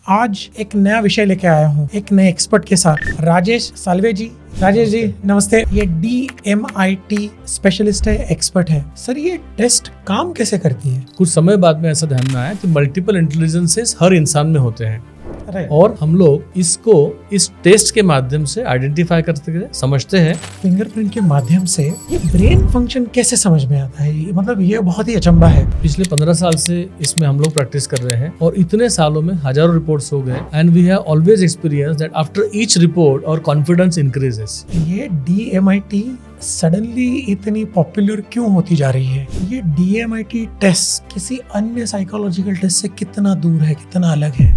आज एक नया विषय लेके आया हूँ एक नए एक्सपर्ट के साथ, राजेश साल्वे जी। राजेश जी नमस्ते। ये DMIT स्पेशलिस्ट है, एक्सपर्ट है। सर ये टेस्ट काम कैसे करती है? कुछ समय बाद में ऐसा ध्यान में आया कि मल्टीपल इंटेलिजेंसेस हर इंसान में होते हैं राइट। और हम लोग इसको इस टेस्ट के माध्यम से आइडेंटिफाई करते हैं, समझते हैं। फिंगरप्रिंट के माध्यम से ये ब्रेन फंक्शन कैसे समझ में आता है? मतलब ये बहुत ही अचंभा है। पिछले 15 साल से इसमें हम लोग प्रैक्टिस कर रहे हैं और इतने सालों में हजारों रिपोर्ट्स हो गए and we have always experience that after each report our confidence increases. ये DMIT सडनली इतनी पॉपुलर क्यों होती जा रही है? ये DMIT टेस्ट किसी अन्य साइकोलॉजिकल टेस्ट से कितना दूर है, कितना अलग है?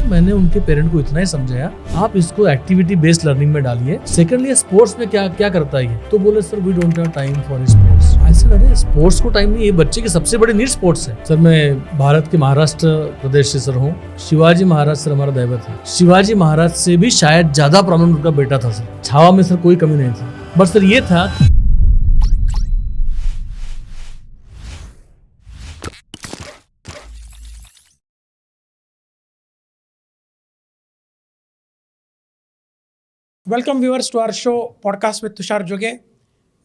मैंने उनके पेरेंट को इतना ही समझाया, आप इसको एक्टिविटी बेस्ड लर्निंग में डालिए। सेकंडली स्पोर्ट्स में क्या क्या करता है? तो बोले sir we don't have time for sports. ऐसे अरे स्पोर्ट्स को टाइम नहीं, ये बच्चे की सबसे बड़ी नीड स्पोर्ट्स है। सर मैं भारत के महाराष्ट्र प्रदेश से सर हूँ। शिवाजी महाराज सर हमारा दैवत है। शिवाजी महाराज से भी शायद ज्यादा प्रॉब्लम उनका बेटा था सर। छावा में सर कोई कमी नहीं थी, बट सर ये था welcome viewers to our show podcast with Tushar Joge.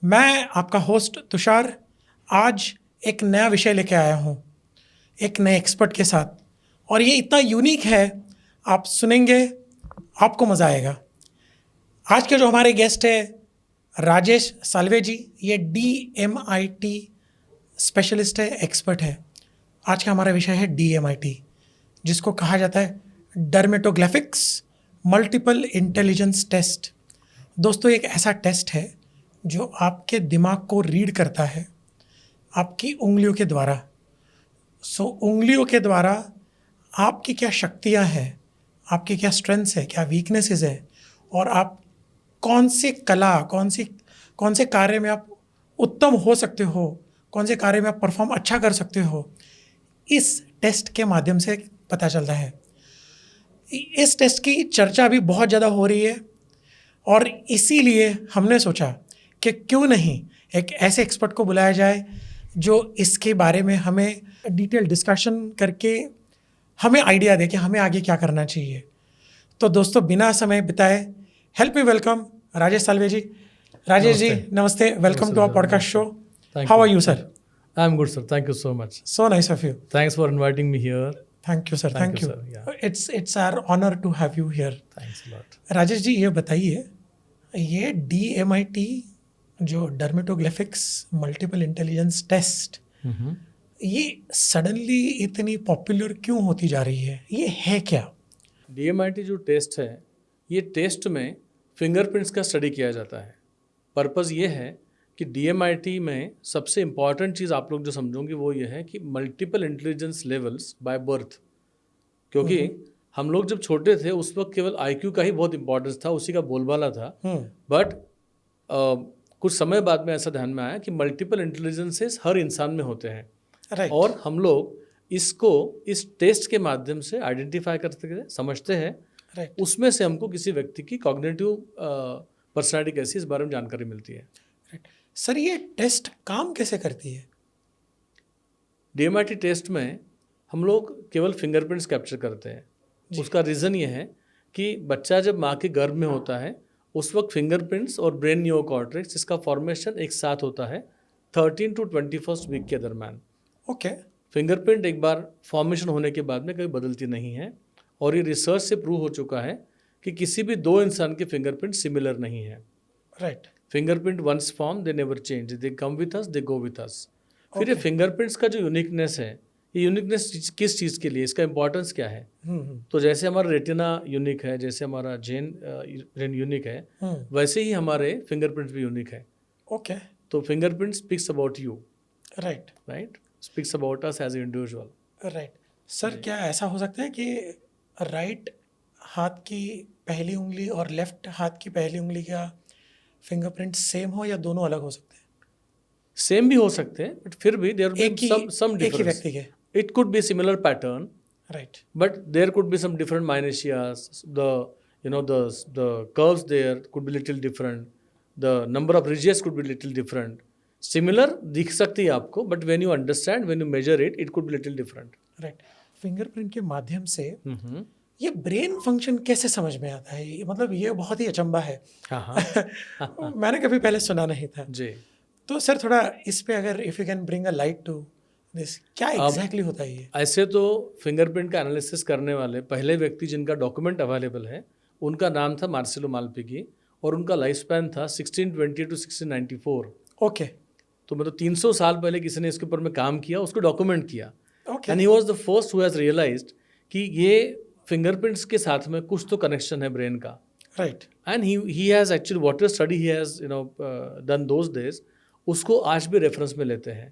मैं आपका होस्ट तुषार आज एक नया विषय लेके आया हूँ एक नए एक्सपर्ट के साथ, और ये इतना यूनिक है, आप सुनेंगे आपको मज़ा आएगा। आज के जो हमारे गेस्ट है राजेश साल्वे जी। ये DMIT स्पेशलिस्ट है, एक्सपर्ट है। आज का हमारा विषय है DMIT, जिसको कहा जाता है डर्मेटोग्राफिक्स मल्टीपल इंटेलिजेंस टेस्ट। दोस्तों एक ऐसा टेस्ट है जो आपके दिमाग को रीड करता है आपकी उंगलियों के द्वारा। उंगलियों के द्वारा आपकी क्या शक्तियां हैं, आपकी क्या स्ट्रेंथ्स है, क्या वीकनेसेस है, और आप कौन सी कला, कौन से कार्य में आप उत्तम हो सकते हो, कौन से कार्य में आप परफॉर्म अच्छा कर सकते हो, इस टेस्ट के माध्यम से पता चलता है। इस टेस्ट की चर्चा भी बहुत ज़्यादा हो रही है और इसीलिए हमने सोचा कि क्यों नहीं एक ऐसे एक्सपर्ट को बुलाया जाए जो इसके बारे में हमें डिटेल डिस्कशन करके हमें आइडिया दे कि हमें आगे क्या करना चाहिए। तो दोस्तों बिना समय बिताए help me welcome Rajesh Salve ji. Rajesh ji नमस्ते, welcome to our podcast show. How are you sir? I am good sir, thank you so much. So nice of you. Thanks for inviting me here. Thank you sir, thank you. It's our honour to have you here. Thanks a lot. Rajesh ji ये बताइए, ये DMIT जो dermatographics multiple intelligence test, ये suddenly इतनी popular क्यों होती जा रही है? ये है क्या? DMIT जो टेस्ट है, ये टेस्ट में फिंगरप्रिंट्स का स्टडी किया जाता है। पर्पज़ ये है कि DMIT में सबसे इम्पॉर्टेंट चीज़ आप लोग जो समझोगे वो ये है कि multiple intelligence levels by birth. क्योंकि हम लोग जब छोटे थे उस वक्त केवल IQ का ही बहुत इंपॉर्टेंस था, उसी का बोलबाला था। बट कुछ समय बाद में ऐसा ध्यान में आया कि मल्टीपल इंटेलिजेंसेस हर इंसान में होते हैं राइट। और हम लोग इसको इस टेस्ट के माध्यम से आइडेंटिफाई करते हैं, समझते हैं। राइट। उसमें से हमको किसी व्यक्ति की कॉग्निटिव पर्सनालिटी कैसी, इस बारे में जानकारी मिलती है। राइट। सर ये टेस्ट काम कैसे करती है? DMIT टेस्ट में हम लोग केवल फिंगरप्रिंट्स कैप्चर करते हैं। उसका रीज़न ये है कि बच्चा जब माँ के गर्भ में होता है उस वक्त फिंगरप्रिंट्स और ब्रेन नियोकॉर्टेक्स, इसका फॉर्मेशन एक साथ होता है 13 to 21st वीक के दरम्यान। ओके। फिंगरप्रिंट एक बार फॉर्मेशन होने के बाद में कभी बदलती नहीं है और ये रिसर्च से प्रूव हो चुका है कि किसी भी दो इंसान के फिंगरप्रिंट सिमिलर नहीं है। Right. Fingerprint once form they never change, they come with us, they go with us. फिर ये फिंगरप्रिंट्स का जो यूनिकनेस है, ये यूनिकनेस किस चीज़ के लिए, इसका इंपॉर्टेंस क्या है? तो जैसे हमारा रेटिना यूनिक है, जैसे हमारा जेन यूनिक है, वैसे ही हमारे फिंगरप्रिंट्स भी यूनिक है। ओके। तो fingerprint speaks about you. Right. Right, speaks about us as a individual. Right. Sir क्या ऐसा हो सकता है कि राइट हाथ की पहली उंगली और लेफ्ट हाथ की पहली उंगली का फिंगरप्रिंट सेम हो या दोनों अलग हो सकते हैं? सेम भी हो सकते हैं, बट फिर भी देयर एक ही व्यक्ति के? It could be similar pattern, right. but there could be some different minutia. The curves there could be little different. The number of ridges could be little different. Similar दिख सकती है आपको, but when you understand, when you measure it, it could be little different. Right. Fingerprint के माध्यम से हम्म। ये brain function कैसे समझ में आता है? मतलब ये बहुत ही अचंभा है। हाँ हाँ। मैंने कभी पहले सुना नहीं था। जी। तो सर थोड़ा इस पे अगर if you can bring a light to this, क्या अब एग्जैक्टली होता है ये? ऐसे तो फिंगरप्रिंट का एनालिसिस करने वाले पहले व्यक्ति जिनका डॉक्यूमेंट अवेलेबल है उनका नाम था मार्सेलो मालपिकी और उनका लाइफ स्पैन था 1620 टू 1694। ओके तो मतलब 300 साल पहले किसी ने इसके ऊपर में काम किया, उसको डॉक्यूमेंट किया। Okay and he was the first who has realized कि ये फिंगरप्रिंट्स के साथ में कुछ तो कनेक्शन है ब्रेन का। Right. And he has actually what study he has done those days, उसको आज भी रेफरेंस में लेते हैं।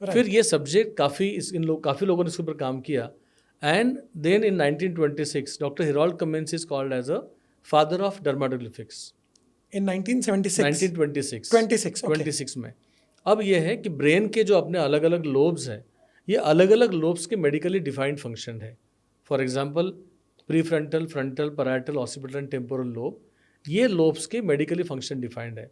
फिर ये सब्जेक्ट काफ़ी लोगों ने इसके ऊपर काम किया। And then in 1926 doctor Harold Cummins is called as a father of dermatoglyphics. In 1976 1926 26 okay 26 में। अब ये है कि ब्रेन के जो अपने अलग अलग लोब्स हैं, ये अलग अलग लोब्स के मेडिकली डिफाइंड फंक्शन है। For example prefrontal, frontal, parietal, occipital and temporal lobe, ये लोब्स के मेडिकली फंक्शन डिफाइंड है।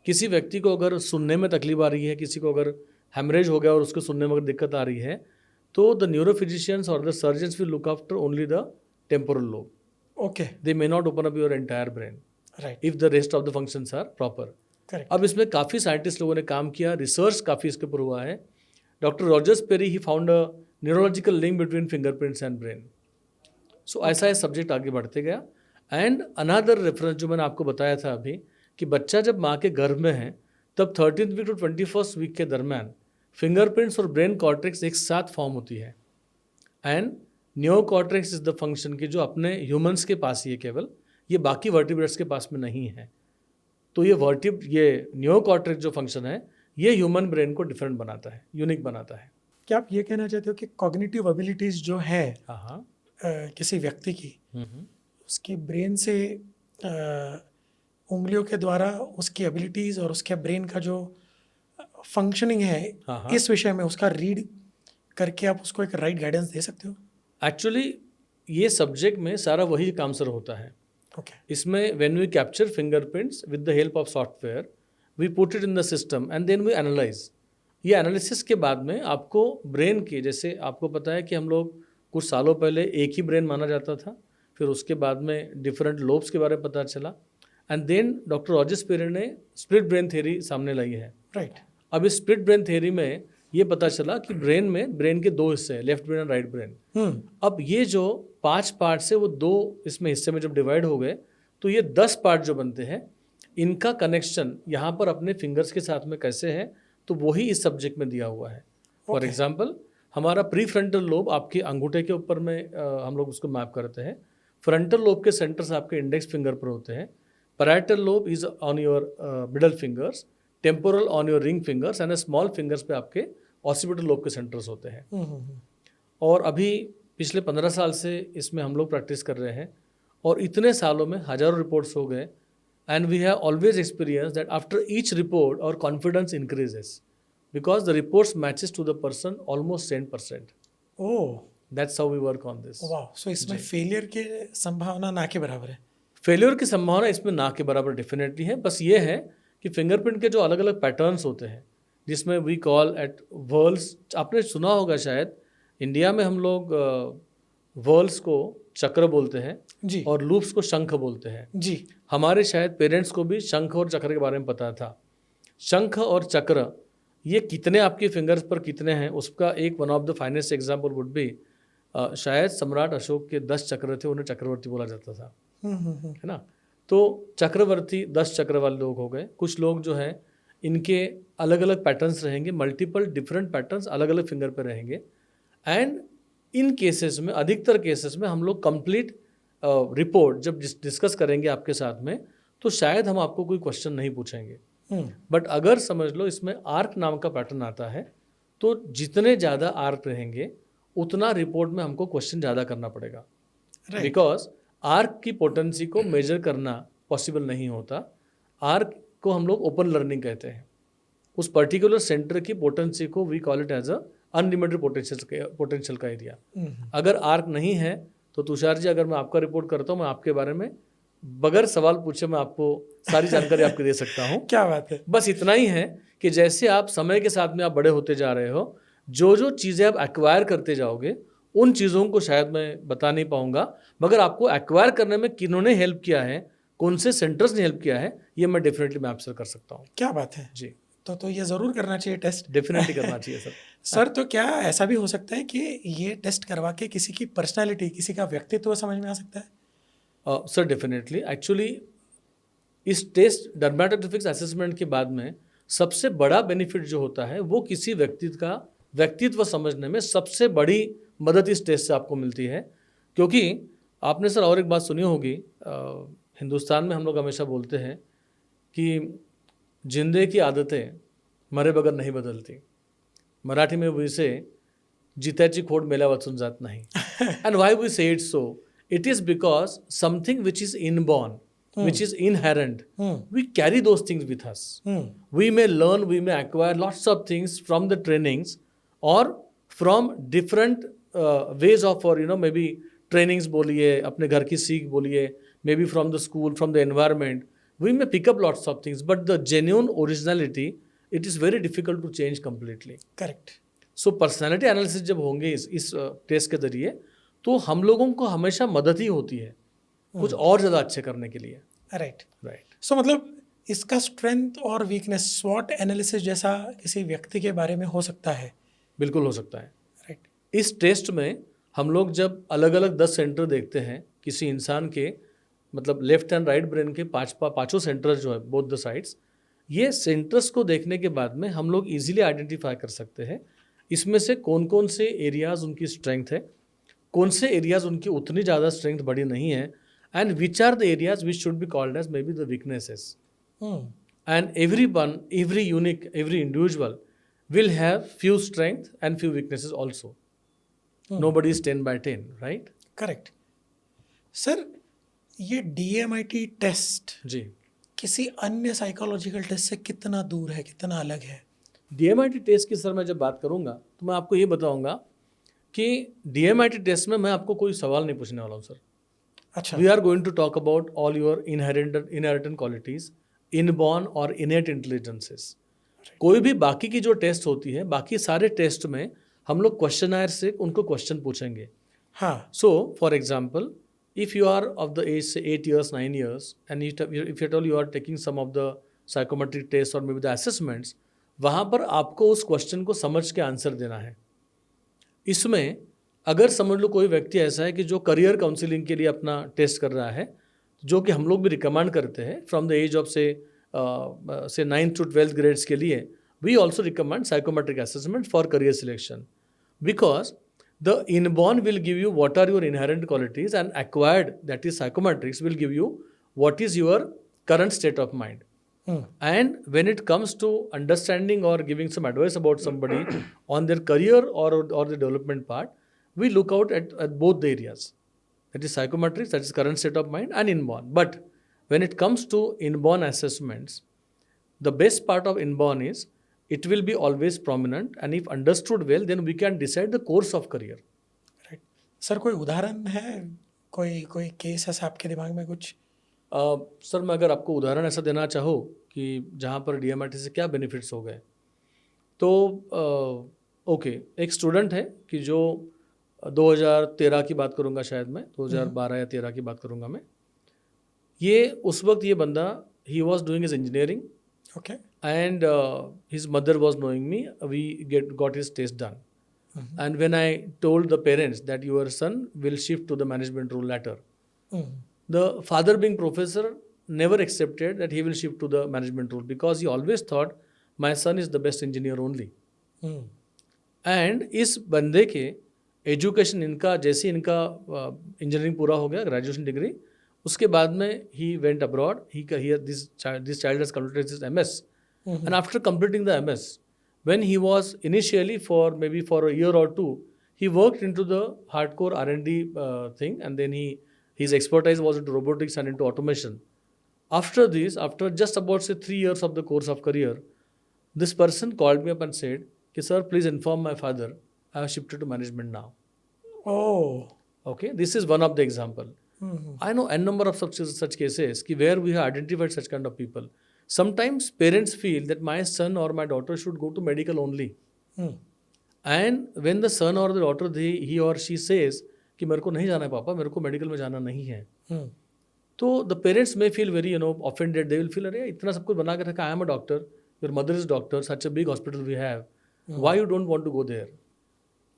किसी व्यक्ति को अगर सुनने में तकलीफ आ रही है, किसी को अगर हेमरेज हो गया और उसको सुनने में अगर दिक्कत आ रही है, तो द न्यूरोफिजिशियंस और the surgeons will look after only the temporal lobe. Okay they may not open up your entire brain right if the rest of the functions are proper. Correct. अब इसमें काफ़ी साइंटिस्ट लोगों ने काम किया, research काफ़ी इसके ऊपर हुआ है। Doctor Rogers Perry he found a neurological link between fingerprints and brain. So ऐसा ये सब्जेक्ट आगे बढ़ते गया। एंड अनदर रेफरेंस जो मैंने आपको बताया था अभी, कि बच्चा जब माँ के गर्भ में है तब 13th week to 21st week के दरम्यान फिंगरप्रिंट्स और ब्रेन कॉर्टेक्स एक साथ फॉर्म होती है। And न्यो cortex is the function की जो अपने ह्यूमंस के पास ही है केवल, ये बाकी वर्टिब्रेट्स के पास में नहीं है। तो ये न्यो कॉर्टेक्स जो फंक्शन है, ये ह्यूमन ब्रेन को डिफरेंट बनाता है, यूनिक बनाता है। क्या आप ये कहना चाहते हो कि कॉग्निटिव एबिलिटीज जो है हाँ हाँ। किसी व्यक्ति की, उसकी ब्रेन से उंगलियों के द्वारा उसकी एबिलिटीज और उसके ब्रेन का जो फंक्शनिंग है, हाँ, हाँ। इस विषय में उसका रीड करके आप उसको एक राइट गाइडेंस दे सकते हो? एक्चुअली ये सब्जेक्ट में सारा वही काम सर होता है। ओके इसमें when we capture fingerprints with the help of software, we put it in the system and then we analyze. ये एनालिसिस के बाद में आपको ब्रेन के, जैसे आपको पता है कि हम लोग कुछ सालों पहले एक ही ब्रेन माना जाता था, फिर उसके बाद में डिफरेंट लोब्स के बारे में पता चला। And then doctor Rogers Perry ने स्प्लिट ब्रेन थ्योरी सामने लाई है। राइट। अब इस स्प्लिट ब्रेन थ्योरी में ये पता चला कि ब्रेन के दो हिस्से हैं, लेफ्ट ब्रेन और राइट ब्रेन। अब ये जो 5 पार्ट से वो 2 इसमें हिस्से में जब डिवाइड हो गए, तो ये 10 पार्ट जो बनते हैं, इनका कनेक्शन यहाँ पर अपने फिंगर्स के साथ में कैसे है, तो वही इस सब्जेक्ट में दिया हुआ है। फॉर एग्जाम्पल हमारा प्री फ्रंटल लोब आपके अंगूठे के ऊपर में हम लोग उसको मैप करते हैं। फ्रंटल लोब के सेंटर्स आपके इंडेक्स फिंगर पर होते हैं। Parietal lobe is on your middle fingers, temporal on your ring fingers and small fingers पे आपके ऑसिपिटल लोब के सेंटर्स होते हैं। और अभी पिछले 15 साल से इसमें हम लोग प्रैक्टिस कर रहे हैं और इतने सालों में हज़ारों रिपोर्ट्स हो गए। And we have always experience that after each report our confidence increases because the reports matches to the person almost 10%। Oh that's how we work on this. वाह, सो इसमें फेलियर की संभावना ना के बराबर है? फेलियर की संभावना इसमें ना के बराबर डेफिनेटली है। बस ये है कि फिंगरप्रिंट के जो अलग अलग पैटर्न्स होते हैं, जिसमें वी कॉल एट वर्ल्स, आपने सुना होगा शायद, इंडिया में हम लोग वर्ल्स को चक्र बोलते हैं जी और लूप्स को शंख बोलते हैं। जी। हमारे शायद पेरेंट्स को भी शंख और चक्र के बारे में पता था। शंख और चक्र ये कितने आपके फिंगर्स पर कितने हैं, उसका एक one of the finest example would be शायद सम्राट अशोक के 10 चक्र थे, उन्हें चक्रवर्ती बोला जाता था, है ना। तो चक्रवर्ती 10 चक्र वाले लोग हो गए। कुछ लोग जो हैं इनके अलग अलग पैटर्न्स रहेंगे, मल्टीपल डिफरेंट पैटर्न्स अलग अलग फिंगर पर रहेंगे। एंड इन केसेस में, अधिकतर केसेस में हम लोग कंप्लीट रिपोर्ट जब डिस्कस करेंगे आपके साथ में, तो शायद हम आपको कोई क्वेश्चन नहीं पूछेंगे। बट अगर समझ लो इसमें आर्क नाम का पैटर्न आता है, तो जितने ज़्यादा आर्क रहेंगे उतना रिपोर्ट में हमको क्वेश्चन ज़्यादा करना पड़ेगा। बिकॉज आर्क की पोटेंसी को मेजर करना पॉसिबल नहीं होता। आर्क को हम लोग ओपन लर्निंग कहते हैं। उस पर्टिकुलर सेंटर की पोटेंसी को we call it as a unlimited potential का एरिया। अगर आर्क नहीं है तो तुषार जी, अगर मैं आपका रिपोर्ट करता हूँ, मैं आपके बारे में बगैर सवाल पूछे मैं आपको सारी जानकारी आपको दे सकता हूँ। क्या बात है। बस इतना ही है कि जैसे आप समय के साथ में आप बड़े होते जा रहे हो, जो जो चीज़ें आप एक्वायर करते जाओगे उन चीज़ों को शायद मैं बता नहीं पाऊंगा, मगर आपको एक्वायर करने में किन्होंने हेल्प किया है, कौन से सेंटर्स ने हेल्प किया है, ये मैं डेफिनेटली मैं आपसे कर सकता हूँ। क्या बात है। जी, तो ये ज़रूर करना चाहिए टेस्ट। डेफिनेटली करना चाहिए सर। सर तो क्या ऐसा भी हो सकता है कि ये टेस्ट करवा के किसी की पर्सनालिटी, किसी का व्यक्तित्व समझ में आ सकता है? सर डेफिनेटली, एक्चुअली इस टेस्ट डर्मेटोग्राफिक्स असेसमेंट के बाद में सबसे बड़ा बेनिफिट जो होता है वो किसी व्यक्तित्व समझने में सबसे बड़ी मदद इस टेस्ट से आपको मिलती है। क्योंकि आपने सर और एक बात सुनी होगी, हिंदुस्तान में हम लोग हमेशा बोलते हैं कि जिंदे की आदतें मरे बगैर नहीं बदलती। मराठी में वी से जित्याची खोड मेल्या वाचून जात नाही. And why we say it so? It is because something which is inborn, which is inherent, we carry those things with us. We may learn, we may acquire lots of things from the trainings or from different ways of, or maybe trainings बोलिए, अपने घर की सीख बोलिए, maybe from the school, from the environment. We may pick up lots of things, but the genuine originality, it is very difficult to change completely. Correct. So personality analysis जब होंगे इस test के जरिए, तो हम लोगों को हमेशा मदद ही होती है कुछ और ज़्यादा अच्छे करने के लिए। राइट। राइट, सो मतलब इसका स्ट्रेंथ और वीकनेस स्वॉट एनालिसिस जैसा किसी व्यक्ति के बारे में हो सकता है? बिल्कुल हो सकता है। राइट। इस टेस्ट में हम लोग जब अलग अलग 10 सेंटर देखते हैं किसी इंसान के, मतलब लेफ्ट एंड राइट ब्रेन के पाँचों सेंटर्स जो है बोथ द साइड्स, ये सेंटर्स को देखने के बाद में हम लोग इजीली आइडेंटिफाई कर सकते हैं इसमें से कौन कौन से एरियाज उनकी स्ट्रेंथ है, कौन से एरियाज उनकी उतनी ज़्यादा स्ट्रेंथ बड़ी नहीं है, and which are the areas which should be called as may B the weaknesses. And every individual will have few strength and few weaknesses also. Nobody is 10 by 10, right? Correct. Sir ये DMIT test जी, किसी अन्य psychological test से कितना दूर है, कितना अलग है? DMIT टेस्ट की सर मैं जब बात करूंगा तो मैं आपको ये बताऊंगा कि DMIT टेस्ट में मैं आपको कोई सवाल नहीं पूछने वाला हूँ सर. अच्छा। We are going to talk about all your inherent qualities, inborn और innate intelligences. कोई भी बाकी की जो टेस्ट होती है, बाकी सारे टेस्ट में हम लोग क्वेश्चनायर से उनको क्वेश्चन पूछेंगे. हाँ। So, for example, if you are of the age say 8 years, 9 years, and if at all you are taking some of the psychometric tests or maybe the assessments, वहाँ पर आपको उस क्वेश्चन को समझ के आंसर देना है. इसमें अगर समझ लो कोई व्यक्ति ऐसा है कि जो करियर काउंसलिंग के लिए अपना टेस्ट कर रहा है, जो कि हम लोग भी रिकमेंड करते हैं फ्रॉम द एज ऑफ से 9th to 12th ग्रेड्स के लिए, we also recommend psychometric assessment for career selection, because the inborn will give you what are your inherent qualities, and acquired, that is psychometrics, will give you what is your current state of mind. And when it comes to understanding or giving some advice about somebody on their career or the development part, we look out at both the areas, that is psychometrics, that is current state of mind, and inborn. But when it comes to inborn assessments, the best part of inborn is it will be always prominent, and if understood well, then we can decide the course of career. Right. Sir कोई उदाहरण है, कोई case ऐसा आपके दिमाग में कुछ? Sir मैं अगर आपको उदाहरण ऐसा देना चाहूँ कि जहाँ पर DMIT से क्या बेनिफिट्स हो गए, तो ओके, एक स्टूडेंट है कि जो 2013 की बात करूँगा, शायद मैं 2012 या 13 की बात करूँगा मैं. ये उस वक्त ये बंदा, he was doing his engineering, okay. and his mother was knowing me. We got his test done. And when I told the parents that your son will shift to the management role later, the father, being professor, never accepted that he will shift to the management role, because he always thought my son is the best engineer only. And इस बंदे के education, इनका जैसे इनका engineering पूरा हो गया, graduation degree, उसके बाद में he went abroad. This child has completed his MS. And after completing the MS, when he was initially for a year or two, he worked into the hardcore R&D thing, and then his expertise was into robotics and into automation. After just about say 3 years of the course of career, this person called me up and said, "Sir, please inform my father, I have shifted to management now." Oh. Okay, this is one of the example. I know n number of such cases where we have identified such kind of people. Sometimes parents feel that my son or my daughter should go to medical only. And when the son और the daughter ही और she says कि मेरे को नहीं जाना है पापा, मेरे को मेडिकल में जाना नहीं है, तो the parents may feel very offended. They will feel अरे इतना सब कुछ बना के रखा, I am a doctor, your mother is doctor, such a big hospital we have, why you don't want to go there.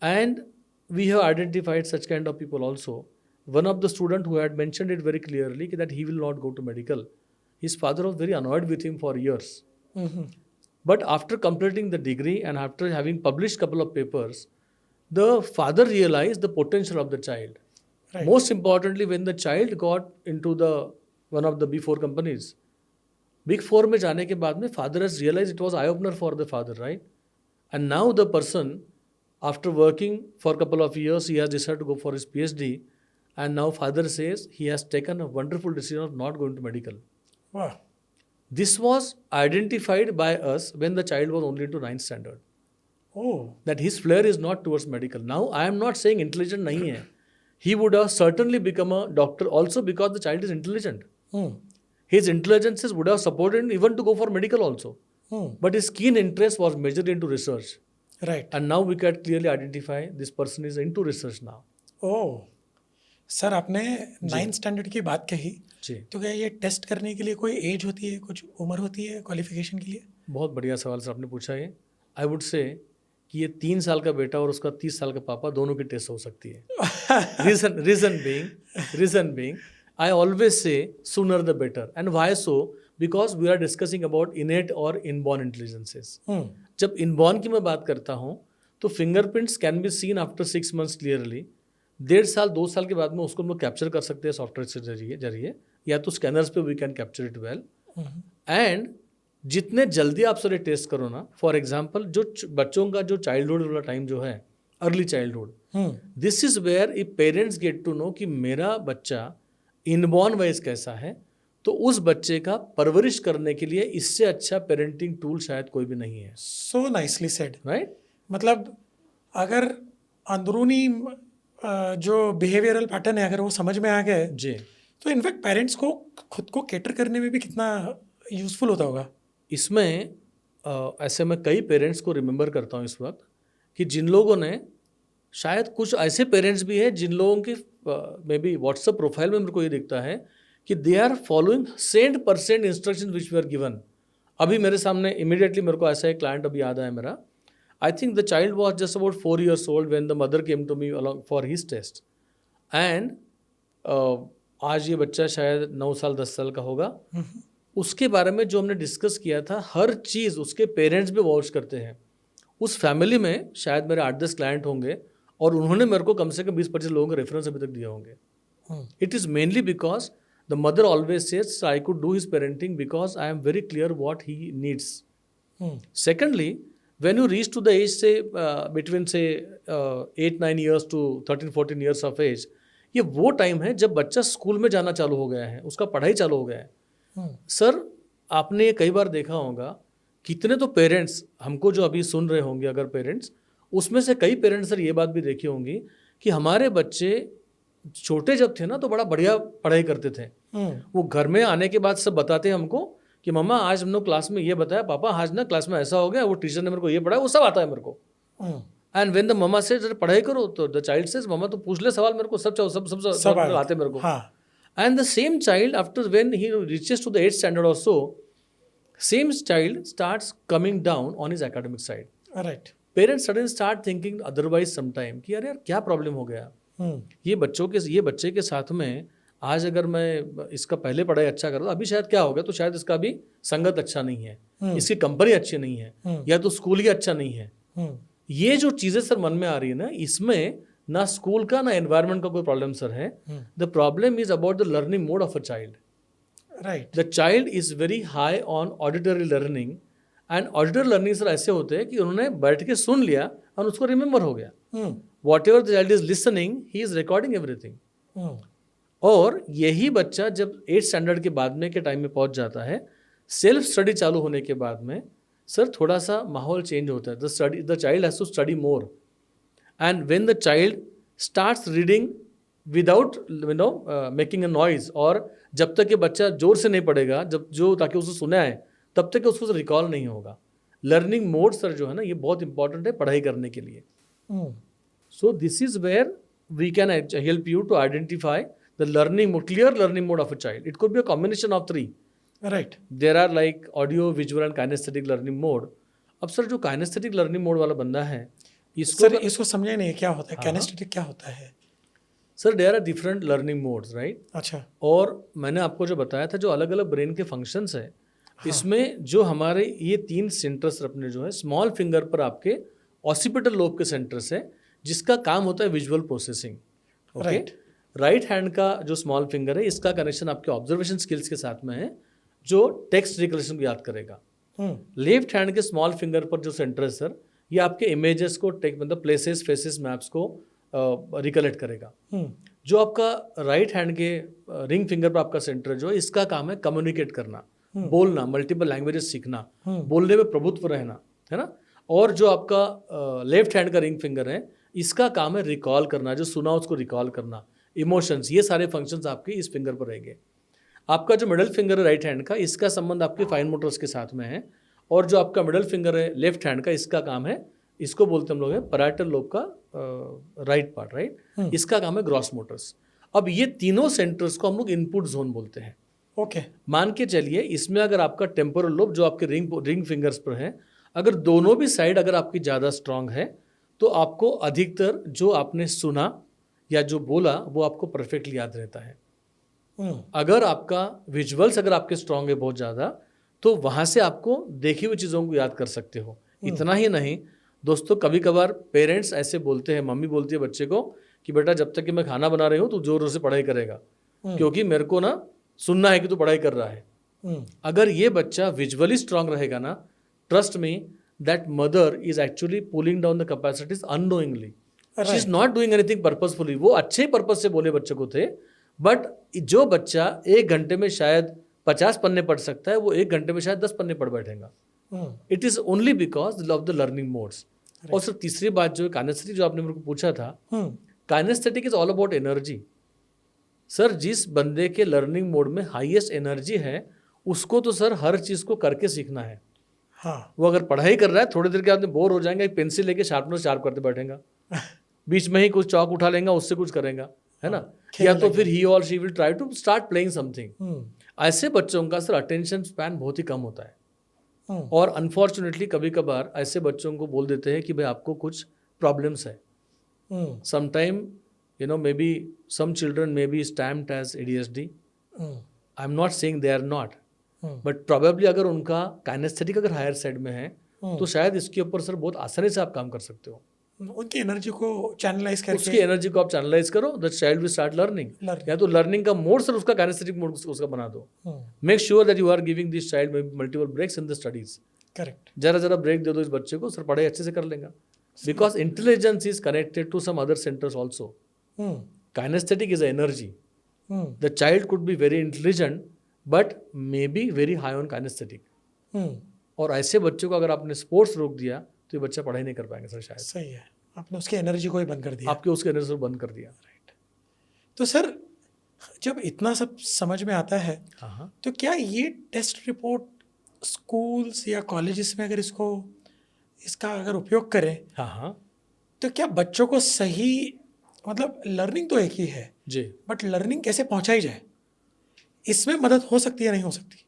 And we have identified such kind of people also. One of the student who had mentioned it very clearly that he will not go to medical. His father was very annoyed with him for years. But after completing the degree and after having published couple of papers, the father realized the potential of the child. Right. Most importantly, when the child got into the one of the Big Four companies, Big Four में जाने के बाद में father has realized it was eye opener for the father, right? And now the person, after working for a couple of years, he has decided to go for his PhD, and now father says he has taken a wonderful decision of not going to medical. Wow. This was identified by us when the child was only into 9th standard. Oh. That his flair is not towards medical. Now I am not saying intelligent nahi hai. He would have certainly become a doctor also because the child is intelligent. His intelligences would have supported him even to go for medical also. But his keen interest was measured into research. Right. And now we can clearly identify this person is into research now. Oh. Sir आपने 9th standard की बात कही, जी, तो क्या ये test करने के लिए कोई एज होती है, कुछ उम्र होती है क्वालिफिकेशन के लिए? बहुत बढ़िया सवाल सर आपने पूछा है. आई वुड से कि ये 3 साल का बेटा और उसका 30 साल का पापा दोनों की टेस्ट हो सकती है. Reason being I always say sooner the better. And why so? Because we are discussing about innate और इनबॉर्न इंटेलिजेंसेस. जब इनबॉर्न की मैं बात करता हूँ तो fingerprints can be seen after 6 months clearly. 1.5 साल 2 साल के बाद में उसको हम लोग कैप्चर कर सकते हैं सॉफ्टवेयर से जरिए या तो स्कैनर्स पे we can capture it well. And जितने जल्दी आप सर टेस्ट करो ना, फॉर एग्जाम्पल जो बच्चों का जो चाइल्डहुड वाला टाइम जो है, early childhood, this is where if parents get to know कि मेरा बच्चा इनबॉर्न वाइज कैसा है, तो उस बच्चे का परवरिश करने के लिए इससे अच्छा पेरेंटिंग टूल शायद कोई भी नहीं है. So nicely said. राइट. मतलब अगर अंदरूनी जो बिहेवियरल पैटर्न है अगर वो समझ में आ गए जी, तो इनफैक्ट पेरेंट्स को खुद को कैटर करने में भी कितना यूजफुल होता होगा. इसमें ऐसे मैं कई पेरेंट्स को रिमेंबर करता हूँ इस वक्त कि जिन लोगों ने, शायद कुछ ऐसे पेरेंट्स भी हैं जिन लोगों के मे बी व्हाट्सएप प्रोफाइल में मेरे को ये दिखता है कि they are following 100% instruction which we are given. अभी मेरे सामने इमीडिएटली मेरे को ऐसा एक क्लाइंट अभी याद आया मेरा. I think the child was just about 4 years old when the mother came to me along for his test. And आज ये बच्चा शायद 9 साल 10 साल का होगा. उसके बारे में जो हमने डिस्कस किया था, हर चीज़ उसके पेरेंट्स भी वॉच करते हैं. उस फैमिली में शायद मेरे 8-10 क्लाइंट होंगे और उन्होंने मेरे को कम से कम 20-25 लोगों के रेफरेंस अभी तक दिए होंगे. It is mainly because the mother always says I could do his parenting because I am very clear what he needs. Secondly, when you reach to the age say between say 8-9 years to 13-14 years of age, ये वो time है जब बच्चा school में जाना चालू हो गया है, उसका पढ़ाई चालू हो गया है. सर आपने ये कई बार देखा होगा, कितने तो पेरेंट्स हमको जो अभी सुन रहे होंगे, अगर पेरेंट्स, उसमें से कई पेरेंट्स सर ये बात भी देखी होंगी कि हमारे बच्चे छोटे जब थे ना तो बड़ा बढ़िया पढ़ाई करते थे. वो घर में आने के बाद सब बताते हैं हमको कि मम्मा आज हम लोग क्लास में ये बताया, पापा आज ना क्लास में ऐसा हो गया, वो टीचर ने मेरे को ये पढ़ाया, वो सब आता है मेरे को. एंड व्हेन द मम्मा से पढ़ाई करो तो द चाइल्ड सेज मम्मा तो पूछ ले सवाल, मेरे को सब आते मेरे को. And the same child after when he reaches to the 8th standard or so, same child starts coming down on his academic side. Right. Parents suddenly start thinking otherwise sometime कि यार क्या प्रॉब्लम हो गया. ये बच्चे के साथ में आज अगर मैं इसका पहले पढ़ाई अच्छा कर रहा, अभी शायद क्या हो गया, तो शायद इसका भी संगत अच्छा नहीं है, इसकी कंपनी अच्छी नहीं है, या तो स्कूल ही अच्छा नहीं है. ये जो चीजें सर मन में आ रही है ना, इसमें ना स्कूल का ना एनवायरनमेंट का कोई प्रॉब्लम सर है. The problem is about the learning mode of a child. Right. The child is very high on auditory learning. And auditory learning sir ऐसे होते हैं कि उन्होंने बैठ के सुन लिया और उसको रिमेंबर हो गया. Whatever the child is listening, he is recording everything. और यही बच्चा जब 8th standard के बाद में के टाइम में पहुंच जाता है, सेल्फ स्टडी चालू होने के बाद में सर थोड़ा सा माहौल चेंज होता है. The child has to study more. And when the child starts reading without making a noise, और जब तक ये बच्चा जोर से नहीं पढ़ेगा, ताकि उसे सुना है, तब तक उसको रिकॉल नहीं होगा. लर्निंग मोड सर जो है ना, ये बहुत इंपॉर्टेंट है पढ़ाई करने के लिए. Hmm. So this is where we can help you to identify the learning mode, clear learning mode of a child. It could be a combination of three. Right. There are like audio, visual and kinesthetic learning mode. अब sir जो kinesthetic learning mode वाला बंदा है इसको sir इसको समझे नहीं क्या होता है, हाँ, कैनेस्थेटिक क्या होता है? Sir there are different learning modes, right? अच्छा. और मैंने आपको जो बताया था जो अलग अलग ब्रेन के फंक्शंस है इसमें जो हमारे ये 3 सेंटर्स अपने जो है स्मॉल फिंगर पर आपके ऑसिपिटल लोब के सेंटर्स है जिसका काम होता है visual processing. Okay, Right. Right hand का जो स्मॉल फिंगर है इसका कनेक्शन आपके ऑब्जर्वेशन स्किल्स के साथ में है जो टेक्स्ट रिकलेक्शन को याद करेगा. लेफ्ट हैंड के स्मॉल फिंगर पर जो सेंटर है सर ये आपके इमेजेस को मतलब प्लेसेस, फेसेस, मैप्स को रिकलेक्ट करेगा. जो आपका राइट हैंड के रिंग फिंगर पर आपका सेंटर जो है इसका काम है कम्युनिकेट करना, बोलना, मल्टीपल लैंग्वेजेस सीखना, बोलने में प्रभुत्व रहना, है ना. और जो आपका लेफ्ट हैंड का रिंग फिंगर है इसका काम है रिकॉल करना, जो सुना उसको रिकॉल करना, इमोशंस, ये सारे फंक्शंस आपके इस फिंगर पर रहेंगे. आपका जो मिडल फिंगर है राइट हैंड का इसका संबंध आपके फाइन मोटर्स के साथ में है. और जो आपका मिडल फिंगर है लेफ्ट हैंड का इसका काम है, इसको बोलते हम लोग है पैराइटल लोब का राइट पार्ट, राइट. इसका काम है ग्रॉस मोटर्स. अब ये तीनों सेंटर्स को हम लोग इनपुट जोन बोलते हैं. ओके. मान के चलिए इसमें अगर आपका टेम्पोरल लोब जो आपके रिंग फिंगर्स पर है अगर दोनों भी साइड अगर आपकी ज़्यादा स्ट्रांग है तो आपको अधिकतर जो आपने सुना या जो बोला वो आपको परफेक्टली याद रहता है. अगर आपका विजुअल्स अगर आपके स्ट्रांग है बहुत ज़्यादा तो वहाँ से आपको देखी हुई चीज़ों को याद कर सकते हो. इतना ही नहीं दोस्तों, कभी कभार पेरेंट्स ऐसे बोलते हैं, मम्मी बोलती है बच्चे को कि बेटा जब तक कि मैं खाना बना रही हूँ तो जोर जोर से पढ़ाई करेगा क्योंकि मेरे को ना सुनना है कि तू पढ़ाई कर रहा है. अगर ये बच्चा विजुअली स्ट्रांग रहेगा ना, trust me that mother is actually pulling down the capacities unknowingly. She is not doing anything purposefully. वो अच्छे पर्पस से बोले बच्चे को थे, बट जो बच्चा 1 घंटे में शायद 50 पन्ने पढ़ सकता है वो 1 घंटे में शायद 10 पन्ने पढ़ बैठेगा. It is only because of the learning modes. और सर तीसरी बात जो है काइनेस्थेटिक, जो आपने मेरे को पूछा था, kinesthetic is all about energy. Sir जिस बंदे के लर्निंग मोड में हाईएस्ट एनर्जी है उसको तो सर हर चीज़ को करके सीखना है. हाँ. वो अगर पढ़ाई कर रहा है थोड़ी देर के बाद बोर हो जाएंगे, एक पेंसिल लेके शार्पनर शार्प करते बैठेगा, बीच में ही कुछ चौक उठा लेगा, उससे कुछ करेगा, है ना. या तो फिर ही और she will try to start playing something. ऐसे बच्चों का सर अटेंशन स्पैन बहुत ही कम होता है. और अनफॉर्चुनेटली कभी कभार ऐसे बच्चों को बोल देते हैं कि भाई आपको कुछ प्रॉब्लम्स है. Sometime you know maybe some children maybe stamped as ADHD. I am not saying they are not, but probably अगर उनका काइनेस्थेटिक अगर हायर साइड में है तो शायद इसके ऊपर सर बहुत आसानी से आप काम कर सकते हो. उनकी एनर्जी को चैनलाइज करके, उसकी एनर्जी को आप चैनलाइज करो, the child will start learning. या तो लर्निंग का मोड सर उसका काइनेस्थेटिक मोड उसका बना दो. Make sure that you are giving this child multiple breaks in the studies. Correct. जरा ब्रेक दे दो इस बच्चे को, सर पढ़ाई अच्छे से कर लेगा. Because intelligence is connected to some other centres also. Kinesthetic is energy. The child could be very intelligent but maybe very high on kinesthetic. और ऐसे बच्चों को अगर आपने स्पोर्ट्स रोक दिया तो ये बच्चा पढ़ाई नहीं कर पाएंगे सर शायद. सही है, आपने उसकी एनर्जी को ही बंद कर दिया. आपके उसके एनर्जी को बंद कर दिया. राइट. तो सर जब इतना सब समझ में आता है हाँ, तो क्या ये टेस्ट रिपोर्ट स्कूल्स या कॉलेजेस में अगर इसका अगर उपयोग करें हाँ तो क्या बच्चों को सही, मतलब लर्निंग तो एक ही है जी, बट लर्निंग कैसे पहुंचाई जाए, इसमें मदद हो सकती है नहीं हो सकती?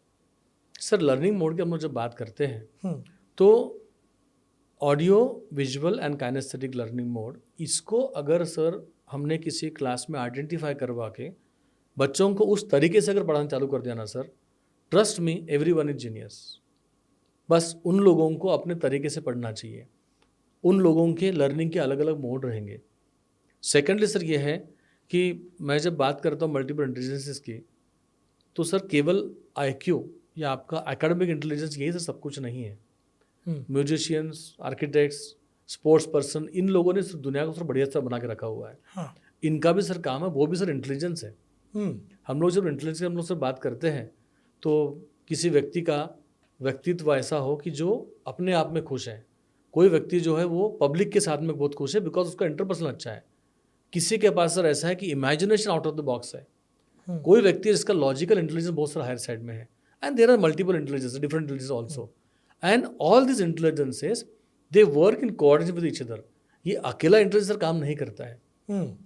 सर लर्निंग मोड की हम लोग जब बात करते हैं तो audio, visual and kinesthetic learning mode, इसको अगर सर हमने किसी क्लास में आइडेंटिफाई करवा के बच्चों को उस तरीके से अगर पढ़ाना चालू कर दिया ना sir, trust me everyone is genius. बस उन लोगों को अपने तरीके से पढ़ना चाहिए. उन लोगों के लर्निंग के अलग अलग मोड रहेंगे. सेकेंडली सर ये है कि मैं जब बात करता हूँ मल्टीपल इंटेलिजेंसेस की तो सर केवल IQ या आपका एकेडमिक इंटेलिजेंस यही सर सब कुछ नहीं है. म्यूजिशियंस, आर्किटेक्ट्स, स्पोर्ट्स पर्सन, इन लोगों ने दुनिया को सर बढ़िया सा बना के रखा हुआ है. हाँ. इनका भी सर काम है, वो भी सर इंटेलिजेंस है. हम लोग जब इंटेलिजेंस की हम लोग सर बात करते हैं तो किसी व्यक्ति का व्यक्तित्व ऐसा हो कि जो अपने आप में खुश है. कोई व्यक्ति जो है वो पब्लिक के साथ में बहुत खुश है बिकॉज उसका इंटरपर्सनल अच्छा है. किसी के पास सर ऐसा है कि imagination out of the box है. कोई व्यक्ति जिसका लॉजिकल इंटेलिजेंस बहुत सारा हायर साइड में है. And there are multiple intelligence, different intelligence also. And all this intelligences they work in coordination with each other. ये अकेला इंटरेस्ट सर काम नहीं करता है।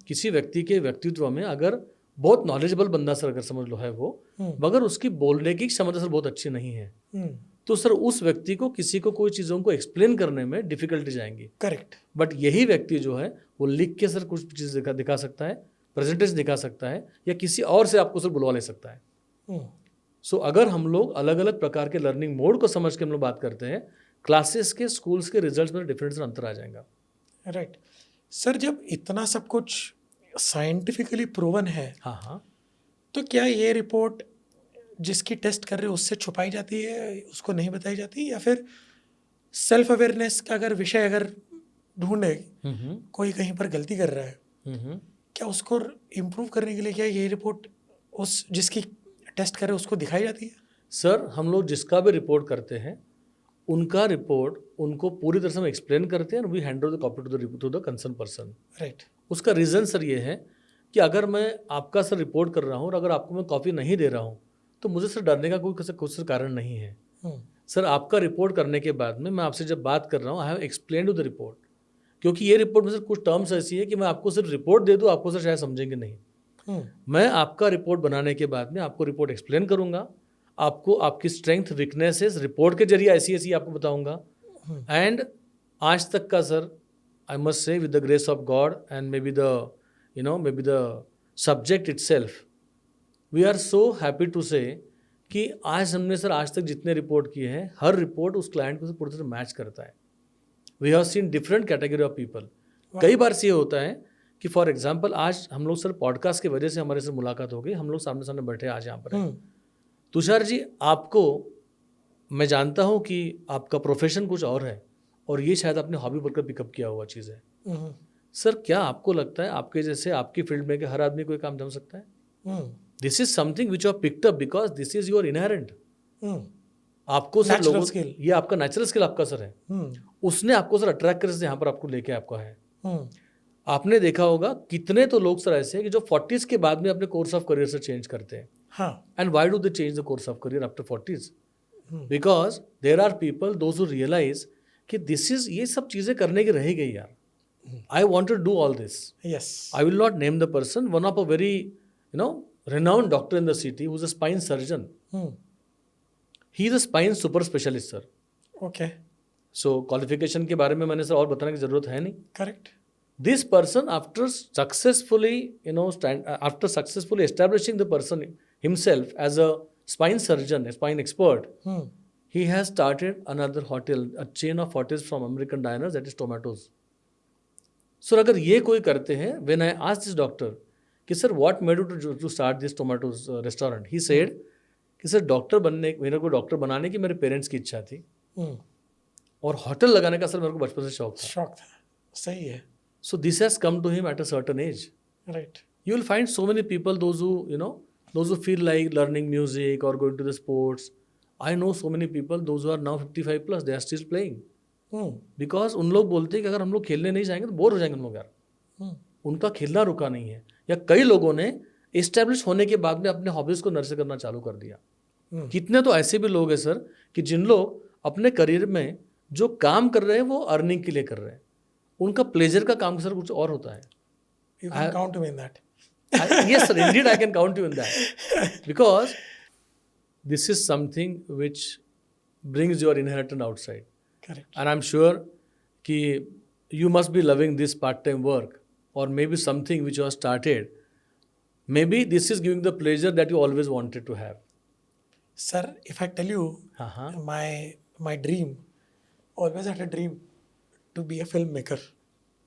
किसी व्यक्ति के व्यक्तित्व में अगर बहुत नॉलेजेबल बंदा सर अगर समझ लो है वो, मगर उसकी बोलने की क्षमता सर बहुत अच्छी नहीं है, तो सर उस व्यक्ति को किसी को कोई चीज़ों को एक्सप्लेन करने में डिफिकल्टी जाएंगी। करेक्ट। बट यही व्यक्ति जो है वो लिख के सर कुछ चीज़ दिखा सकता है, प्रेजेंटेशन दिखा सकता है, या किसी और से आपको सर बुलवा ले सकता है। सो अगर हम लोग अलग अलग प्रकार के लर्निंग मोड को समझ के हम लोग बात करते हैं, क्लासेस के स्कूल्स के रिजल्ट्स में डिफरेंस अंतर आ जाएगा। राइट सर, जब इतना सब कुछ साइंटिफिकली प्रूवन है, हाँ, तो क्या ये रिपोर्ट जिसकी टेस्ट कर रहे हो उससे छुपाई जाती है, उसको नहीं बताई जाती, या फिर सेल्फ अवेयरनेस का अगर विषय अगर ढूंढे कोई कहीं पर गलती कर रहा है, क्या उसको इम्प्रूव करने के लिए क्या ये रिपोर्ट उस जिसकी टेस्ट करे उसको दिखाई जाती है? सर हम लोग जिसका भी रिपोर्ट करते हैं उनका रिपोर्ट उनको पूरी तरह से हम एक्सप्लेन करते हैं, we hand over the copy to the concern person. Right. उसका रीज़न सर ये है कि अगर मैं आपका सर रिपोर्ट कर रहा हूँ और अगर आपको मैं कॉपी नहीं दे रहा हूँ तो मुझे सर डरने का कुछ सर कारण नहीं है। सर आपका रिपोर्ट करने के बाद में मैं आपसे जब बात कर रहा हूँ, I have explain to the report, क्योंकि ये रिपोर्ट में सर कुछ टर्म्स ऐसी है कि मैं आपको सिर्फ रिपोर्ट दे दूँ, आपको सर शायद समझेंगे नहीं। मैं आपका रिपोर्ट बनाने के बाद में आपको रिपोर्ट एक्सप्लेन करूँगा, आपको आपकी स्ट्रेंथ वीकनेसेस रिपोर्ट के जरिए ऐसी ऐसी आपको बताऊँगा। एंड आज तक का sir I must say with the grace of God and may be the subject itself, we are so happy to say कि आज हमने सर आज तक जितने रिपोर्ट किए हैं हर रिपोर्ट उस क्लाइंट को पूरी तरह मैच करता है। We have seen different category of people. कई बार से ये होता है कि फॉर एग्जांपल आज हम लोग सर पॉडकास्ट की वजह से हमारे से मुलाकात हो गई, हम लोग सामने सामने बैठे आज यहाँ पर हैं। तुषार जी, आपको मैं जानता हूँ कि आपका प्रोफेशन कुछ और है और ये शायद आपने हॉबी बनकर पिकअप किया हुआ चीज़ है। सर क्या आपको लगता है आपके जैसे आपकी फील्ड में कि हर आदमी कोई काम जम सकता है? This is something which you have picked up because this is your inherent. आपको सर लोगों स्किल, ये आपका नेचुरल स्किल आपका सर है। उसने आपको सर अट्रैक्ट कर यहाँ पर आपको लेके आपका है। आपने देखा होगा कितने तो लोग सर ऐसे हैं कि जो 40s के बाद में अपने कोर्स ऑफ करियर से चेंज करते हैं। And why do they change the course of career after 40s? Because there are people those who realise कि दिस इज, ये सब चीजें करने की रह गई यार। I want to do all this. Yes, I will not name the person, one of a very renowned doctor in the city who's a spine surgeon. He is a spine super specialist, sir. Okay. So qualification के बारे में मैंने sir और बताने की जरूरत है नहीं. Correct. This person, after successfully, after successfully establishing the person himself as a spine surgeon, a spine expert, he has started another hotel, a chain of hotels from American diners, that is Tomatoes. So अगर ये कोई करते हैं, when I asked this doctor कि sir what made you to start this tomatoes restaurant, he said कि sir doctor बनने, मेरे को डॉक्टर बनाने की मेरे पेरेंट्स की इच्छा थी और होटल लगाने का सर मेरे को बचपन से शौक था। सही है। So this has come to him at a certain age. Right. You will find so many people those who feel like learning music और going to the sports. I know so many people those who are now 55 plus, they are still playing, because उन लोग बोलते हैं कि अगर हम लोग खेलने नहीं जाएंगे तो बोर हो जाएंगे हम लोग यार। उनका खेलना रुका नहीं है। या कई लोगों ने इस्टेब्लिश होने के बाद में अपने हॉबीज को नर्चर करना चालू कर दिया। कितने तो ऐसे भी लोग हैं सर कि जिन लोग अपने करियर में जो काम कर रहे हैं वो अर्निंग के लिए कर रहे हैं, उनका प्लेजर का काम सर कुछ और होता है। You can count me in that. Yes sir, indeed I can count you in that because this is something which brings your inheritance outside. Correct. And I'm sure कि you must be loving this part-time work or maybe something which you have started. Maybe this is giving the pleasure that you always wanted to have. Sir, if I tell you, my dream, always had a dream to be a filmmaker.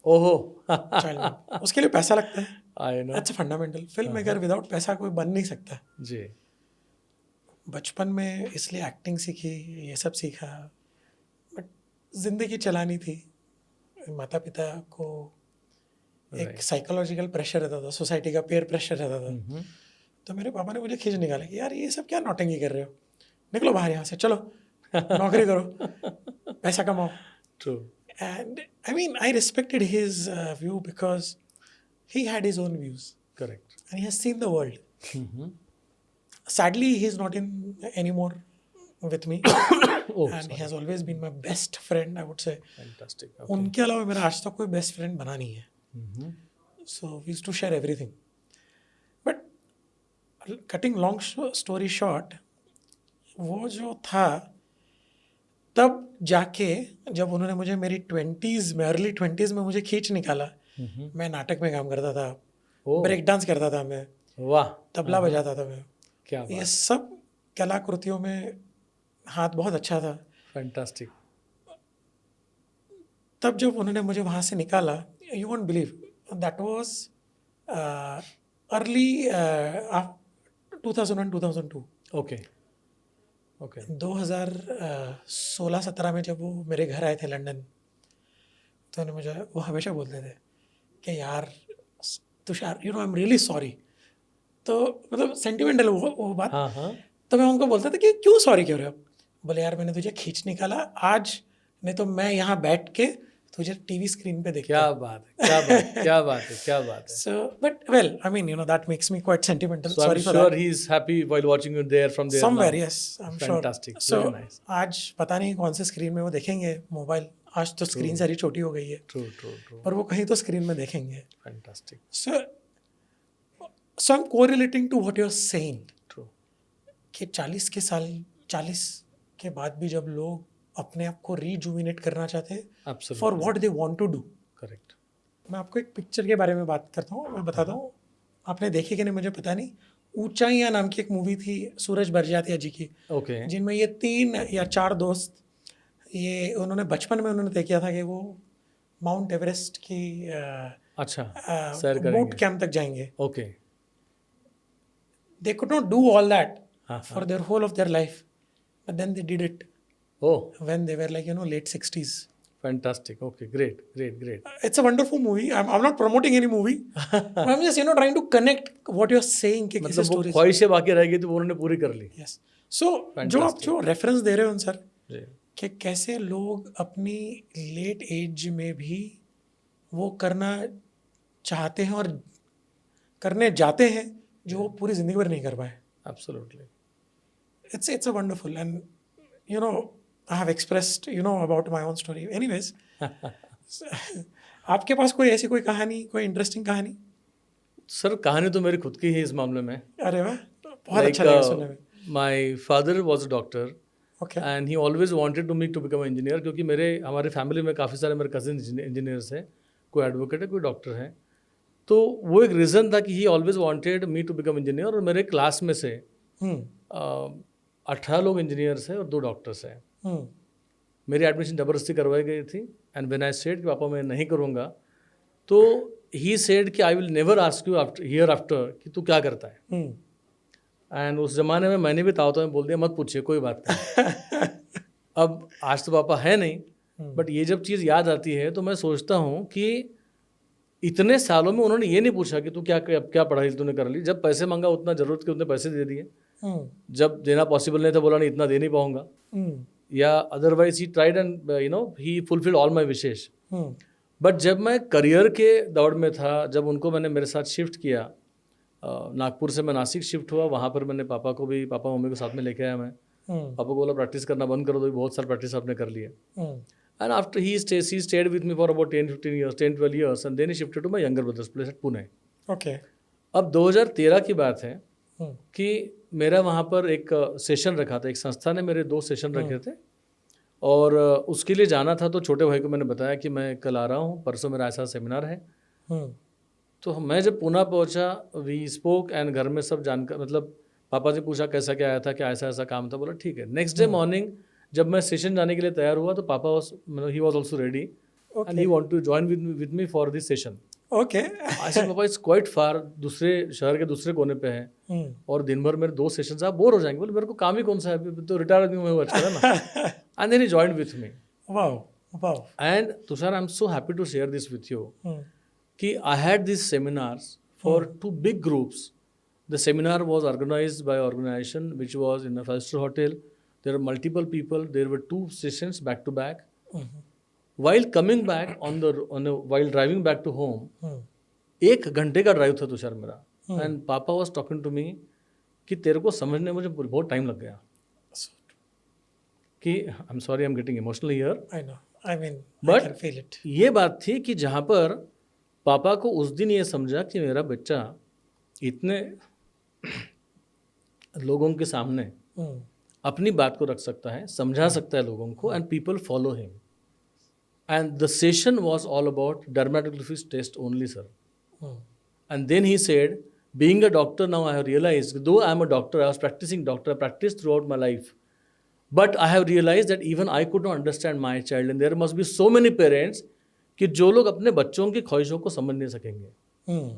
ओहो Child, उसके लिए पैसा लगता है। I know. That's a fundamental. Filmmaker without पैसा कोई बन नहीं सकता। जी। बचपन में इसलिए एक्टिंग सीखी, ये सब सीखा, बट जिंदगी चलानी थी। माता पिता को एक साइकोलॉजिकल प्रेशर रहता था, सोसाइटी का पेयर प्रेशर रहता था। तो मेरे पापा ने मुझे खींच निकाला कि यार ये सब क्या नौटंकी कर रहे हो, निकलो बाहर यहाँ से, चलो नौकरी करो, पैसा कमाओ। True. And I mean, I respected his view because he had his own views. Correct. And he has seen the world. Sadly, he is not in anymore with me. Oh, And he has always been my best friend, I would say. fantastic. Okay. उनके अलावा मेरा आज तक कोई best friend बना नहीं है. Mhm. So we used to share everything. But cutting long story short, वो जो था तब जाके जब उन्होंने मुझे मेरी 20s में अर्ली 20s में मुझे खींच निकाला. Mhm. मैं नाटक में काम करता था, Oh, ब्रेक डांस करता था मैं, वाह, तबला बजाता था मैं. क्या ये बात, सब कलाकृतियों में हाथ बहुत अच्छा था. फैंटास्टिक. तब जब उन्होंने मुझे वहाँ से निकाला, you won't believe that was early 2001 2002. Okay, okay. 2016-17 में जब वो मेरे घर आए थे लंदन, तो उन्होंने मुझे वो हमेशा बोलते थे कि यार Tushar, you know I am really sorry. तो मतलब सेंटिमेंटल वो बात. हाँ, हाँ. तो मैं उनको बोलता था कि क्यों सॉरी क्यों रहे हो. बोले यार मैंने तुझे खींच निकाला आज, नहीं तो मैं यहाँ बैठ के तुझे टीवी स्क्रीन पे देखता. क्या बात है, क्या बात, क्या बात है, क्या बात है. So, but well, I mean, you know, that makes me quite sentimental. So I'm Sorry for sure that. he's happy while watching you there from there Somewhere, now. yes, I'm sure. Fantastic, So, very nice. आज पता नहीं कौन से screen में वो देखेंगे mobile. आज तो स्क्रीन सारी छोटी हो गई है, True, true, true. पर वो कहीं तो स्क्रीन में देखेंगे. Fantastic. So I'm correlating to what you're saying. True. कि 40 के बाद भी जब लोग अपने आप को रिजुविनेट करना चाहते हैं Absolutely. For what they want to do. Correct. मैं आपको एक पिक्चर के बारे में बात करता हूँ, मैं बताता हूँ. आपने देखी कि नहीं मुझे पता नहीं. ऊंचाइयाँ नाम की एक मूवी थी सूरज बरजातिया जी की, Okay. जिनमें ये 3 या 4 दोस्त, ये उन्होंने बचपन में उन्होंने तय किया था कि वो माउंट एवरेस्ट की अच्छा, सैर बूट करेंगे. कैंप तक जाएंगे. Okay. They could not do all that हाँ, for their whole of their life, but then they did it Oh, when they were like late 60s. fantastic. Okay, great, great, great. It's a wonderful movie. I'm not promoting any movie. I'm just trying to connect what you're saying कि किसी मतलब वो story. ख्वाहिशें बाकी रह गई थी, वो उन्होंने पूरी कर ली. Yes. So जो आप जो रेफरेंस दे रहे हो सर, जी. कि कैसे लोग अपनी लेट एज में भी वो करना चाहते हैं और करने जाते हैं जो वो पूरी जिंदगी भर नहीं कर पाए. Absolutely. It's a wonderful, and you know I have expressed about my own story. Anyways, आपके पास कोई ऐसी कोई कहानी, कोई इंटरेस्टिंग कहानी? सर कहानी तो मेरी खुद की है इस मामले में. अरे वाह, बहुत अच्छा लगा सुनने में. My father was a doctor Okay. and he always wanted to me to become an engineer, क्योंकि हमारे फैमिली में काफ़ी सारे मेरे कजिन इंजीनियर्स हैं. कोई एडवोकेट है, कोई डॉक्टर है. तो वो एक रीज़न था कि he always wanted me to become engineer. और मेरे क्लास में से 18 लोग इंजीनियर्स हैं और 2 डॉक्टर्स हैं. मेरी एडमिशन ज़बरदस्ती करवाई गई थी. एंड व्हेन आई सेड कि पापा मैं नहीं करूँगा, तो ही सेड कि I will never ask you here after कि तू क्या करता है. एंड उस ज़माने में मैंने भी तावता में बोल दिया मत पूछिए, कोई बात नहीं. अब आज तो पापा है नहीं, बट ये जब चीज़ याद आती है तो मैं सोचता हूँ कि इतने सालों में उन्होंने ये नहीं पूछा कि तू क्या पढ़ाई तूने कर ली. जब पैसे मांगा उतना ज़रूरत के उतने पैसे दे दिए. जब देना पॉसिबल नहीं था बोला नहीं इतना दे नहीं पाऊंगा. या otherwise he tried and he fulfilled all my wishes. But जब मैं करियर के दौड़ में था, जब उनको मैंने मेरे साथ शिफ्ट किया, नागपुर से मैं नासिक शिफ्ट हुआ. वहाँ पर मैंने पापा मम्मी को साथ में लेके आया. मैं पापा को बोला प्रैक्टिस करना बंद करो, तो बहुत सारी प्रैक्टिस आपने कर लिया. And after he stayed with me for about 10-12 years and then he shifted to my younger brother's place at Pune. Okay. अब 2013 की बात है कि मेरा वहाँ पर एक सेशन रखा था. एक संस्था ने मेरे 2 सेशन रखे थे और उसके लिए जाना था. तो छोटे भाई को मैंने बताया कि मैं कल आ रहा हूँ, परसों मेरा ऐसा सेमिनार है. तो मैं जब पुणे पहुँचा, वी स्पोक एंड घर में सब जानकर, मतलब पापा से पूछा कैसा क्या आया था, क्या ऐसा ऐसा काम था. बोला ठीक है. नेक्स्ट डे मॉर्निंग जब मैं सेशन जाने के लिए तैयार हुआ तो पापा he was also ready and he want to join with me for this session. Okay. I said पापा इट्स क्वाइट फार, दूसरे शहर के दूसरे कोने पे है और दिन भर मेरे 2 सेशंस आप बोर हो जाएंगे. बोले मेरे को काम ही कौन सा है, अभी तो रिटायर आदमी हुआ अच्छा है ना. And then he joined with me. Wow. And Tushar I am so happy to share this with you कि I had this seminars for 2 big groups. The seminar was organized by an organization which was in a 5-star hotel. There were multiple people. There were 2 sessions back to back. While coming back while driving back to home, 1 घंटे का drive था तुषार मेरा. And पापा was talking to me कि तेरे को समझने में मुझे बहुत टाइम लग गया. कि I am sorry, I am getting emotional here, I know. I mean, I but can feel it. ये बात थी कि जहाँ पर पापा को उस दिन ये समझा कि मेरा बच्चा इतने लोगों के सामने Hmm. अपनी बात को रख सकता है, समझा सकता है लोगों को, and people follow him. And the session was all about dermatographic test only, sir. Hmm. And then he said, being a doctor now, I have realized, though I am a doctor, I was practicing doctor, I practiced throughout my life. But I have realized that even I could not understand my child. And there must be so many parents कि जो लोग अपने बच्चों की ख्वाहिशों को समझ नहीं सकेंगे. Hmm.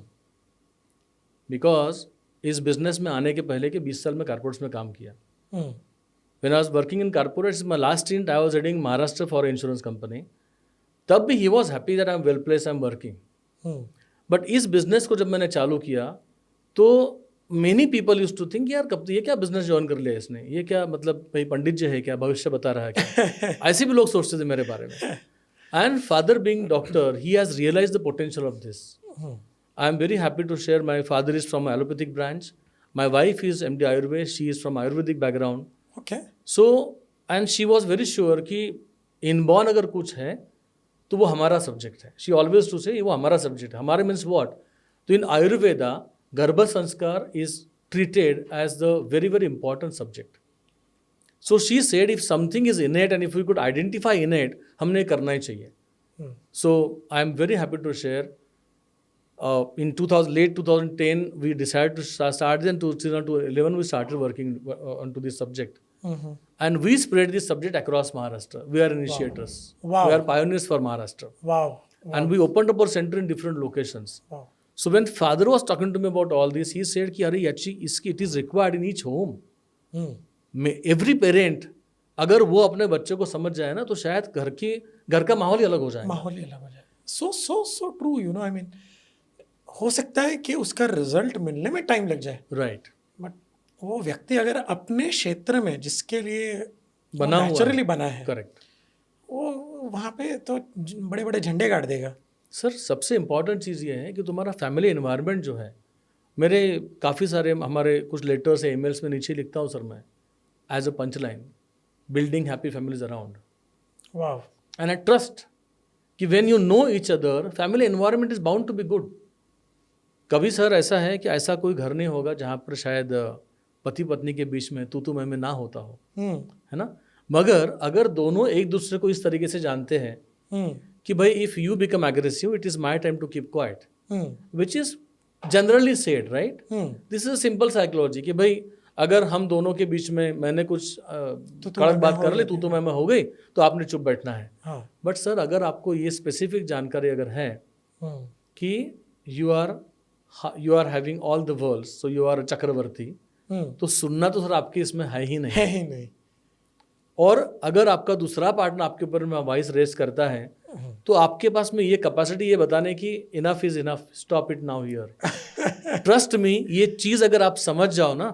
Because इस बिजनेस में आने के पहले के 20 साल में कारपोरेट्स में काम किया. Hmm. When I was working in corporates, my last stint, I was heading Maharashtra for an insurance company. तब भी he was happy that I am well placed, I am working. Hmm. But इस business को जब मैंने चालू किया तो many people use to think यार कब ये क्या बिजनेस ज्वाइन कर लिया इसने, ये क्या मतलब भाई पंडित जी है क्या, भविष्य बता रहा है क्या, ऐसे भी लोग सोचते थे मेरे बारे में. And father being doctor, he has realise the potential of this. I am very happy to share, my father is from allopathic branch, my wife is MD Ayurveda, she is from ayurvedic background. Okay. So and she was very sure कि inborn अगर कुछ है तो वो हमारा subject है. She always to से वो हमारा सब्जेक्ट है. हमारे मीन्स व्हाट, तो इन Ayurveda garbh sanskar is treated as the very very important subject. So she said if something is innate and if we could identify innate, हमने करना ही चाहिए. Hmm. So I am very happy to share in 2000 late 2010 we decided to start, then 2011 we started working onto this subject. Mhm. And we spread this subject across Maharashtra. We are initiators. Wow. We are pioneers for Maharashtra. Wow. And we opened up our center in different locations. Wow. So when father was talking to me about all this, he said कि अरे actually it is required in each home. Hmm. Every parent अगर वो अपने बच्चे को समझ जाए ना तो शायद घर का माहौल ही अलग हो जाए. माहौल ही अलग हो जाए. So true, you know, I mean, हो सकता है कि उसका रिजल्ट मिलने में टाइम लग जाए, राइट. बट वो व्यक्ति अगर अपने क्षेत्र में जिसके लिए बना हुआ नेचुरली बना है, करेक्ट, वो वहाँ पे तो बड़े बड़े झंडे गाड़ देगा. सर सबसे इम्पॉर्टेंट चीज़ ये है कि तुम्हारा फैमिली एनवायरनमेंट जो है, मेरे काफ़ी सारे हमारे कुछ लेटर्स है, ईमेल्स में नीचे लिखता हूँ सर मैं, as a punch line, building happy families around. Wow. And I trust कि when you know each other, family environment is bound to be good. कभी सर ऐसा है कि ऐसा कोई घर नहीं होगा जहाँ पर शायद पति पत्नी के बीच में तू मैं ना होता हो, है ना. मगर अगर दोनों एक दूसरे को इस तरीके से जानते हैं कि भाई if you become aggressive it is my time to keep quiet, which is generally said, right. This is a simple psychology कि भाई अगर हम दोनों के बीच में मैंने कुछ कड़क बात कर ली, तू मैं हो गई, तो आपने चुप बैठना है. बट सर अगर आपको ये स्पेसिफिक जानकारी अगर है कि you are having all the worlds, so you are चक्रवर्ती, तो सुनना तो सर आपके इसमें है ही नहीं. और अगर आपका दूसरा पार्टनर आपके ऊपर में वॉइस रेस करता है तो आपके पास में ये कैपेसिटी ये बताने की enough is enough, stop it now here. Trust me, ये चीज अगर आप समझ जाओ ना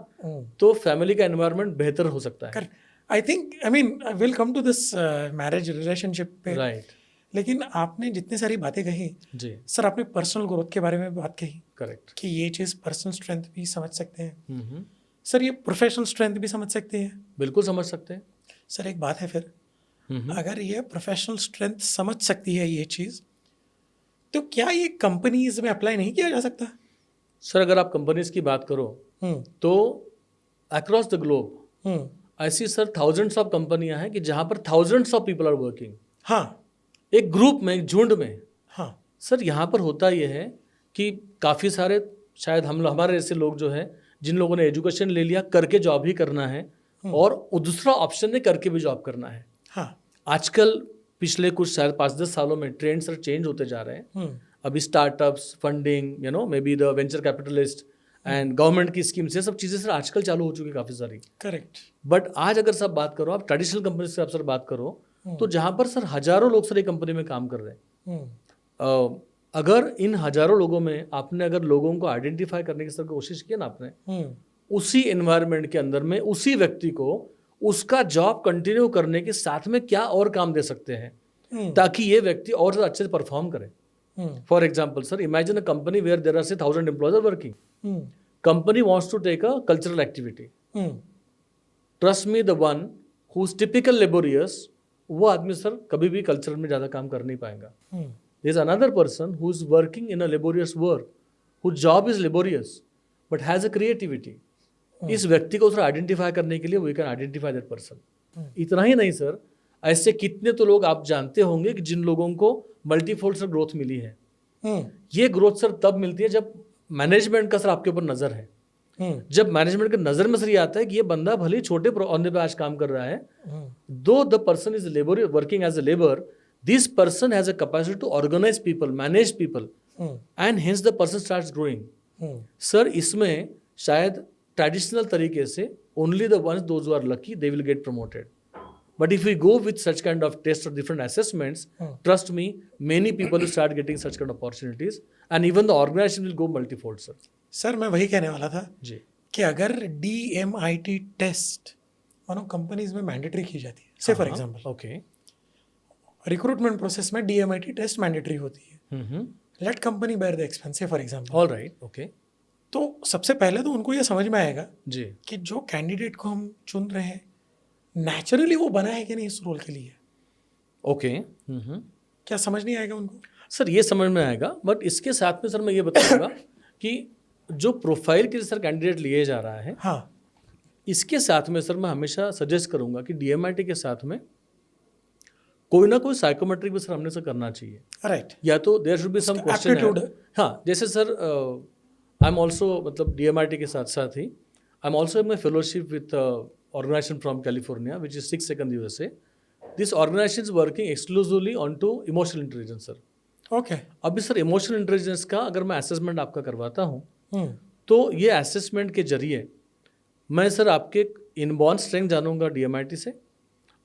तो फैमिली का एनवायरनमेंट बेहतर हो सकता है. I think, I mean, I will come to this marriage relationship पे, राइट. लेकिन आपने जितनी सारी बातें कही जी सर, आपने पर्सनल ग्रोथ के बारे में बात कही, करेक्ट, कि ये चीज़ पर्सनल स्ट्रेंथ भी समझ सकते हैं. सर ये प्रोफेशनल स्ट्रेंथ भी समझ सकते हैं. बिल्कुल समझ सकते हैं. सर एक बात है फिर, अगर ये प्रोफेशनल स्ट्रेंथ समझ सकती है ये चीज़, तो क्या ये कंपनीज में अप्लाई नहीं किया जा सकता? सर अगर आप कंपनीज की बात करो तो अक्रॉस द ग्लोब ऐसी सर थाउजेंड्स ऑफ कंपनियां हैं कि जहां पर thousands of people are working. हाँ. एक ग्रुप में, एक झुंड में. हाँ. सर यहाँ पर होता ये है कि काफ़ी सारे शायद हमारे ऐसे लोग जो हैं जिन लोगों ने एजुकेशन ले लिया, करके जॉब ही करना है, और दूसरा ऑप्शन है करके भी जॉब करना है. हाँ. आजकल पिछले कुछ शायद 5-10 सालों में ट्रेंड सर चेंज होते जा रहे हैं. अभी startups, funding, may be the venture capitalist and government की स्कीम, ये सब चीज़ें सर आजकल चालू हो चुकी है काफ़ी सारी. करेक्ट. बट आज अगर सब बात करो, आप ट्रेडिशनल कंपनी से आप सर बात करो, तो जहाँ पर सर हजारों लोग सर एक कंपनी में काम कर रहे हैं. अगर इन हजारों लोगों में आपने अगर लोगों को आइडेंटिफाई करने की सर कोशिश की ना आपने, उसी एनवायरनमेंट के अंदर में उसी व्यक्ति को उसका जॉब कंटिन्यू करने के साथ में क्या और काम दे सकते हैं ताकि ये व्यक्ति और ज़्यादा अच्छे से परफॉर्म करे. For example sir, imagine a company where there are say 1000 employees are working. Company wants to take a cultural activity. Trust me, the one who is typical laborious, वो आदमी सर कभी भी कल्चर में ज़्यादा काम कर नहीं पाएगा. There is another person who is working in a laborious work, who job is laborious but has a creativity. इस व्यक्ति को थोड़ा आइडेंटिफाई करने के लिए we can identify that person. इतना ही नहीं सर, ऐसे कितने तो लोग आप जानते होंगे कि जिन लोगों को मल्टीफोल्ड सर ग्रोथ मिली है. ये ग्रोथ सर तब मिलती है जब मैनेजमेंट का सर आपके ऊपर नज़र है. जब मैनेजमेंट के नज़र में सर ये आता है कि ये बंदा भले ही छोटे औहदे पे आज काम कर रहा है, though the person is labour working as a labour, this person has a capacity to organise people, manage people, and hence the person starts growing. Sir इसमें शायद ट्रेडिशनल तरीके से only the ones those are lucky they will get promoted. But if we go with such kind of tests or different assessments, trust me, many people will start getting such kind of opportunities, and even the organization will go multifold, sir. Sir मैं वही कहने वाला था जी. कि अगर DMIT test मानो companies में मैंडेटरी की जाती है, say for example okay, recruitment process में DMIT टेस्ट मैंडेटरी होती है, let company bear the expense, say for example. All right, okay. तो सबसे पहले तो उनको ये समझ में आएगा जी कि जो कैंडिडेट को हम चुन रहे हैं नेचुरली वो बना है कि नहीं इस रोल के लिए. ओके. क्या समझ नहीं आएगा उनको? सर ये समझ में आएगा, बट इसके साथ में सर मैं ये बताऊंगा कि जो प्रोफाइल के लिए सर कैंडिडेट लिए जा रहा है, हाँ, इसके साथ में सर मैं हमेशा सजेस्ट करूंगा कि DMIT के साथ में कोई ना कोई साइकोमेट्रिक भी सर हमने सर करना चाहिए. राइट. या तो there should be some question. हाँ, जैसे सर आई एम ऑल्सो मतलब DMIT के साथ साथ ही I am also my fellowship with organization from California, which is 6 second USA. This organization is working exclusively onto emotional intelligence, sir. Okay. अभी sir emotional intelligence का अगर मैं assessment आपका करवाता हूँ तो ये असेसमेंट के जरिए मैं सर आपके इनबॉर्न स्ट्रेंथ जानूंगा DMIT से,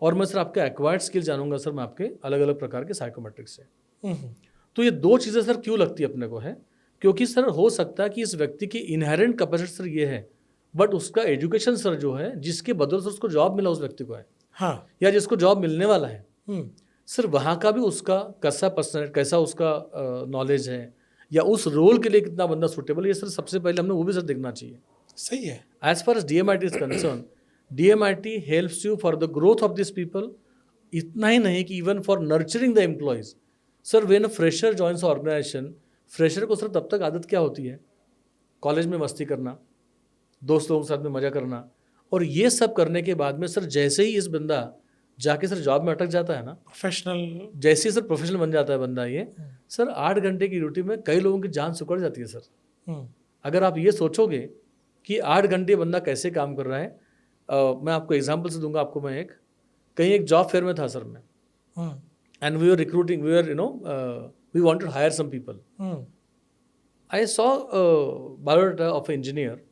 और मैं सर आपके एक्वायर्ड स्किल जानूंगा सर मैं आपके अलग अलग प्रकार के साइकोमेट्रिक्स से. तो ये दो चीज़ें सर क्यों लगती है अपने को है, क्योंकि सर हो सकता है कि इस व्यक्ति की इनहेरेंट कैपेसिटी सर ये है, बट उसका एजुकेशन सर जो है जिसके बदौलत से उसको जॉब मिला उस व्यक्ति को है, हाँ, या जिसको जॉब मिलने वाला है, सर वहाँ का भी उसका कैसा उसका नॉलेज है, या उस रोल के लिए कितना बंदा सुटेबल है, ये सर सबसे पहले हमने वो भी सर देखना चाहिए. सही है. As far as DMIT is concern, DMIT helps you for the growth of this people. इतना ही नहीं कि even for nurturing the employees. Sir when a fresher joins organisation, fresher को सर तब तक आदत क्या होती है, कॉलेज में मस्ती करना, दोस्त लोगों के साथ में मजा करना, और ये सब करने के बाद में सर जैसे ही इस बंदा जाके सर जॉब में अटक जाता है ना, प्रोफेशनल, जैसे ही सर प्रोफेशनल बन जाता है बंदा, ये सर 8 घंटे की ड्यूटी में कई लोगों की जान सुकड़ जाती है सर. अगर आप ये सोचोगे कि 8 घंटे बंदा कैसे काम कर रहा है, मैं आपको एग्जाम्पल से दूंगा आपको. मैं कहीं एक जॉब फेयर में था सर मैं, and we are recruiting, we are we wanted to hire some people. I saw biodata of engineer,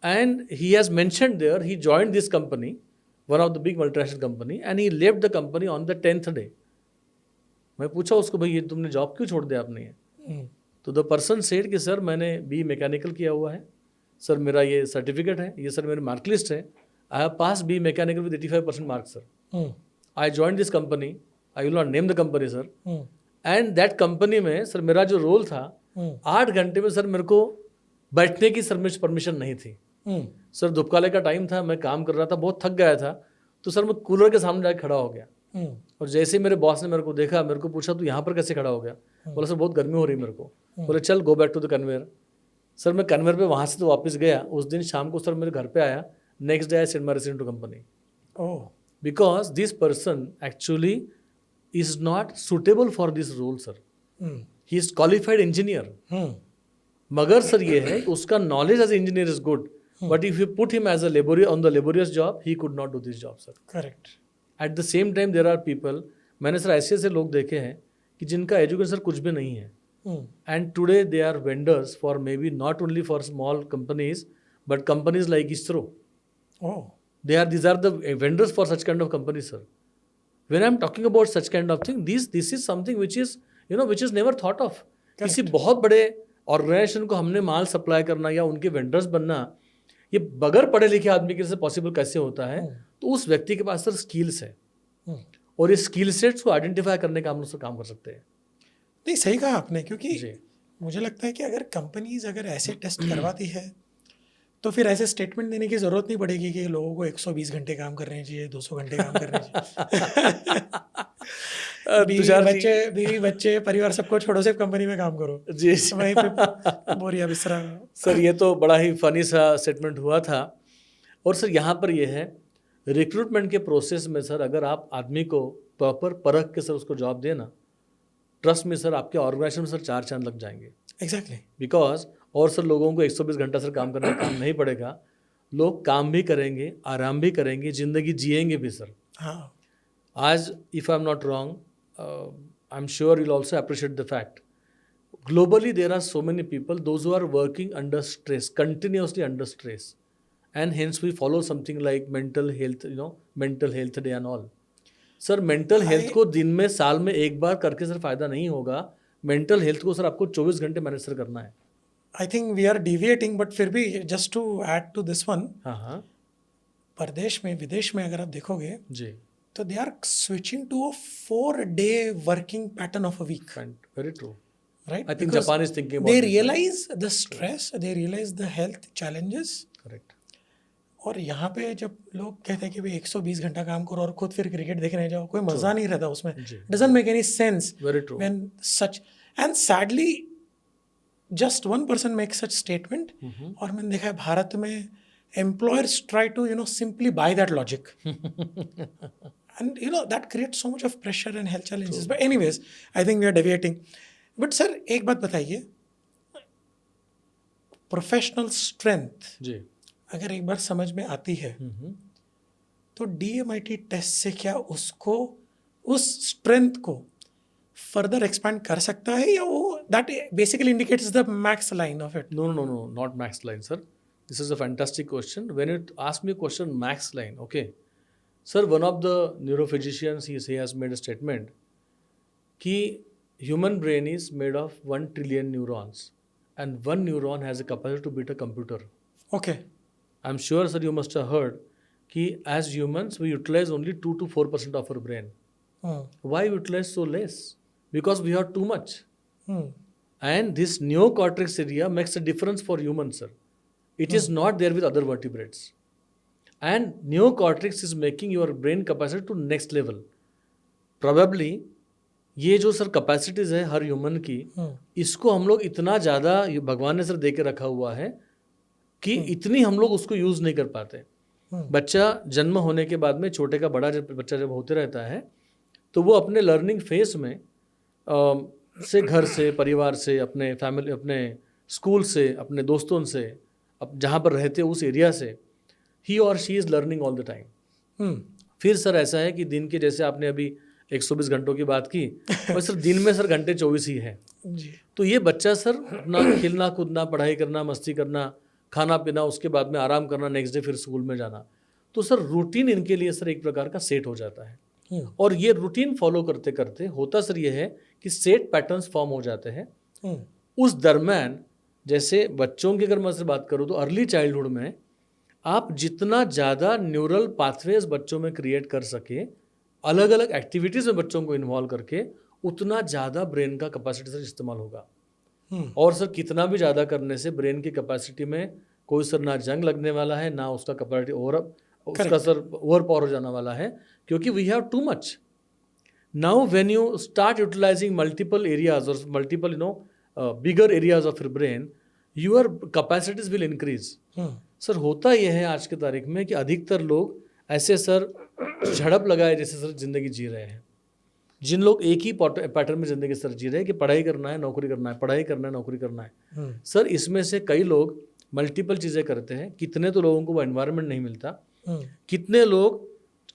and he has mentioned there he joined this company, one of the big multinational company, and he left the company on the 10th day. मैं पूछा उसको, भाई ये तुमने job क्यों छोड़ दिया आपने ये? तो द पर्सन सेड कि सर मैंने BE मैकेनिकल किया हुआ है सर, मेरा ये सर्टिफिकेट है, ये सर मेरी मार्क लिस्ट है, I have pass BE mechanical with 85% marks sir. I join this company, I will not name the company sir, and that company में सर मेरा जो रोल था 8 घंटे में सर मेरे को बैठने की सर मुझे परमिशन नहीं थी. सर धूपकाले का टाइम था, मैं काम कर रहा था, बहुत थक गया था, तो सर मैं कूलर के सामने जाकर खड़ा हो गया. और जैसे ही मेरे बॉस ने मेरे को देखा, मेरे को पूछा तू यहाँ पर कैसे खड़ा हो गया? बोला सर बहुत गर्मी हो रही मेरे को. बोले चल go back to the conveyor. Sir मैं कन्वेयर पे वहाँ से तो वापस गया. उस दिन शाम को सर मेरे घर पे आया. Next day I send my resume to company, because this person actually is not suitable for this role sir. He is qualified engineer, मगर सर ये है उसका knowledge as engineer is good, but if you put him as a laborious on the laborious job, he could not do this job sir. Correct. At the same time there are people, मैंने sir ऐसे ऐसे लोग देखे हैं कि जिनका education sir कुछ भी नहीं है, and today they are vendors for maybe not only for small companies but companies like ISRO. They are, these are the vendors for such kind of companies, sir. When I am talking about such kind of thing, this is something which is, which is never thought of. किसी बहुत बड़े organisation को हमने माल supply करना या उनके vendors बनना, ये बगैर पढ़े लिखे आदमी के लिए पॉसिबल कैसे होता है? तो उस व्यक्ति के पास सर स्किल्स है, और इस स्किल सेट्स को आइडेंटिफाई करने का हम लोग काम कर सकते हैं. नहीं, सही कहा आपने, क्योंकि मुझे लगता है कि अगर कंपनीज अगर ऐसे टेस्ट करवाती है तो फिर ऐसे स्टेटमेंट देने की ज़रूरत नहीं पड़ेगी कि लोगों को 120 घंटे काम करने चाहिए, 200 घंटे काम करने चाहिए। तुषार जी, बीवी बच्चे परिवार सबको छोड़ो, सिर्फ कंपनी में काम करो, जी वहीं पे बोरिया बिस्तरा। सर ये तो बड़ा ही फनी सा स्टेटमेंट हुआ था। और सर यहाँ पर ये है, रिक्रूटमेंट के प्रोसेस में सर अगर आप आदमी को प्रॉपर परख के सर उसको जॉब देना, ट्रस्ट में सर आपके ऑर्गेनाइजेशन में सर 4 चांद लग जाएंगे। एग्जैक्टली। बिकॉज और सर लोगों को 120 घंटा सर काम करने का काम नहीं पड़ेगा, लोग काम भी करेंगे, आराम भी करेंगे, ज़िंदगी जिएंगे भी सर। हाँ। आज if I am not wrong, I am sure you'll also appreciate the fact, globally there are so many people those who are working under stress, continuously under stress, and hence we follow something like mental health, mental health day and all. Sir mental health को दिन में साल में एक बार करके sir फायदा नहीं होगा, मेंटल हेल्थ को सर आपको 24 घंटे मैनेज सर करना है। I think we are deviating, but फिर भी just to add to this one, हाँ हाँ परदेश में विदेश में अगर आप देखोगे जी, तो they are switching to a 4-day working pattern of a week, very true. right? I think Because Japan is thinking about they this, right? realize the stress, they realize the health challenges. Correct. और यहाँ पे जब लोग कहते हैं कि भाई 120 घंटा काम करो और खुद फिर क्रिकेट देखने जाओ, कोई मजा नहीं रहता उसमें, doesn't make any sense Very true. When such, and sadly just one person make such statement. और मैंने देखा है भारत में employers try to simply buy that logic, and that creates so much of pressure and health challenges. But anyways, I think we are deviating. But sir, एक बात बताइए, professional strength जी, अगर एक बार समझ में आती है तो DMIT टेस्ट से क्या उसको, उस स्ट्रेंथ को फर्दर एक्सपैंड कर सकता है, या वो that basically indicates the max line of it? no, not max line, sir. This is a fantastic question. When you ask me a question, max line, okay. Sir, one of the neurophysicians, he has made a statement कि human brain is made of 1 trillion neurons and one neuron has a capacity to beat a computer. Okay. I'm sure, sir, you must have heard कि as humans we utilize only 2 to 4% of our brain. Why we utilize so less? Because we have too much. And this neocortex area makes a difference for humans, sir. It is not there with other vertebrates. And neocortex is making your brain capacity to next level. Probably ये जो sir capacities है हर human की, इसको हम लोग इतना ज़्यादा भगवान ने सर दे के रखा हुआ है कि इतनी हम लोग उसको यूज़ नहीं कर पाते। बच्चा जन्म होने के बाद में, छोटे का बड़ा जब बच्चा जब होते रहता है, तो वो अपने लर्निंग फेज में से घर से, परिवार से, अपने फैमिली, अपने स्कूल से, अपने दोस्तों से, अब जहाँ पर रहते उस एरिया से, ही और she is learning all the time. फिर सर ऐसा है कि दिन के, जैसे आपने अभी 120 घंटों की बात की, और सर दिन में सर घंटे 24 ही है जी। तो ये बच्चा सर अपना खेलना कूदना, पढ़ाई करना, मस्ती करना, खाना पीना, उसके बाद में आराम करना, नेक्स्ट डे फिर स्कूल में जाना, तो सर रूटीन इनके लिए सर एक प्रकार का सेट हो जाता है। और ये रूटीन फॉलो करते करते होता सर ये है कि सेट पैटर्न्स फॉर्म हो जाते हैं। उस दरम्यान जैसे बच्चों की अगर मैं से बात करूँ तो अर्ली चाइल्डहुड में आप जितना ज़्यादा न्यूरल पाथवेज बच्चों में क्रिएट कर सके, अलग अलग एक्टिविटीज़ में बच्चों को इन्वॉल्व करके, उतना ज़्यादा ब्रेन का कैपेसिटी सर इस्तेमाल होगा। और सर कितना भी ज़्यादा करने से ब्रेन की कैपेसिटी में कोई सर ना जंग लगने वाला है, ना उसका कैपेसिटी उसका सर ओवर पावर हो जाने वाला है, क्योंकि we have too much. Now when you start utilising multiple areas और multiple bigger areas of your brain, your capacities will increase. Sir होता यह है आज की तारीख में कि अधिकतर लोग ऐसे सर झड़प लगाए जैसे सर जिंदगी जी रहे हैं। जिन लोग एक ही पैटर्न में जिंदगी सर जी रहे हैं कि पढ़ाई करना है, नौकरी करना है, पढ़ाई करना है, नौकरी करना है। सर इसमें से कई लोग मल्टीपल चीज़ें करते हैं। कितने तो लोगों को वो एनवायरनमेंट नहीं मिलता, कितने लोग,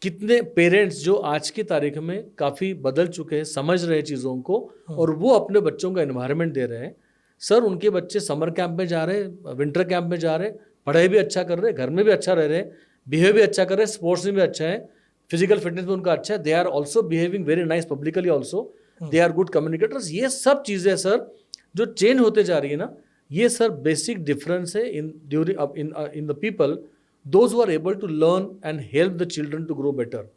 कितने पेरेंट्स जो आज की तारीख में काफ़ी बदल चुके हैं, समझ रहे हैं चीज़ों को, और वो अपने बच्चों का एनवायरनमेंट दे रहे हैं। सर उनके बच्चे समर कैंप में जा रहे, विंटर कैंप में जा रहे, पढ़ाई भी अच्छा कर रहे, घर में भी अच्छा रह रहे, बिहेव भी अच्छा कर रहे, स्पोर्ट्स में भी अच्छा है, फिजिकल फिटनेस में उनका अच्छा है, they are also behaving very nice publicly also, they are good communicators. ये सब चीज़ें सर जो चेंज होते जा रही है ना, ये सर बेसिक डिफरेंस है in the people those who are able to learn and help the children to grow better.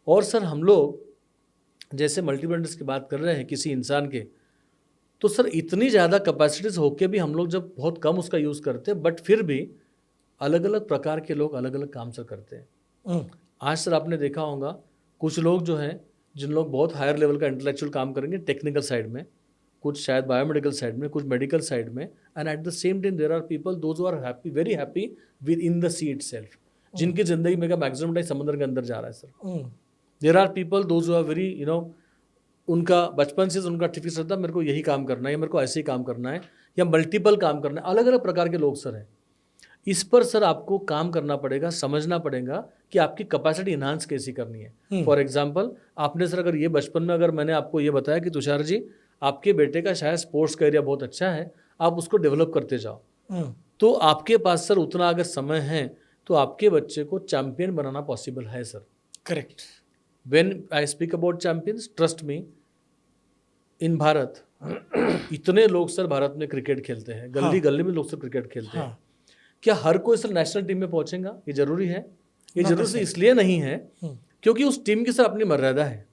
और सर हम लोग जैसे मल्टीपल की बात कर रहे हैं किसी इंसान के, तो सर इतनी ज़्यादा कैपेसिटीज होके भी हम लोग जब बहुत कम उसका यूज़ करते हैं, बट फिर भी अलग अलग प्रकार के लोग अलग अलग काम सर करते हैं। आज सर आपने देखा होगा कुछ लोग जो हैं, जिन लोग बहुत हायर लेवल का इंटेलेक्चुअल काम करेंगे टेक्निकल साइड में, कुछ शायद बायोमेडिकल साइड में, कुछ मेडिकल साइड में, and at the same time there are people those are happy, very happy with in the sea itself, जिनकी जिंदगी में का मैक्सिमम टाइम समुद्र के अंदर जा रहा है sir. There are people those are very उनका बचपन से उनका टिफिक रहता है मेरे को यही काम करना है, या मेरे को ऐसे ही काम करना है, या मल्टीपल काम करना है। अलग अलग प्रकार के लोग सर हैं। इस पर सर आपको काम करना पड़ेगा, समझना पड़ेगा कि आपकी कैपेसिटी इन्हांस कैसी करनी है। फॉर एग्जांपल आपने सर अगर ये बचपन में अगर मैंने आपको ये बताया कि तुषार जी आपके बेटे का शायद स्पोर्ट्स का एरिया बहुत अच्छा है, आप उसको डेवलप करते जाओ, तो आपके पास सर उतना अगर समय है तो आपके बच्चे को चैंपियन बनाना पॉसिबल है sir. Correct. When I speak about champions, trust me, in Bharat इतने लोग सर भारत में क्रिकेट खेलते हैं, गली गली में लोग सर क्रिकेट खेलते हैं। क्या हर कोई सर नेशनल टीम में पहुंचेगा? ये जरूरी है? ये जरूरी से इसलिए नहीं है क्योंकि उस टीम की सर अपनी मर्यादा है।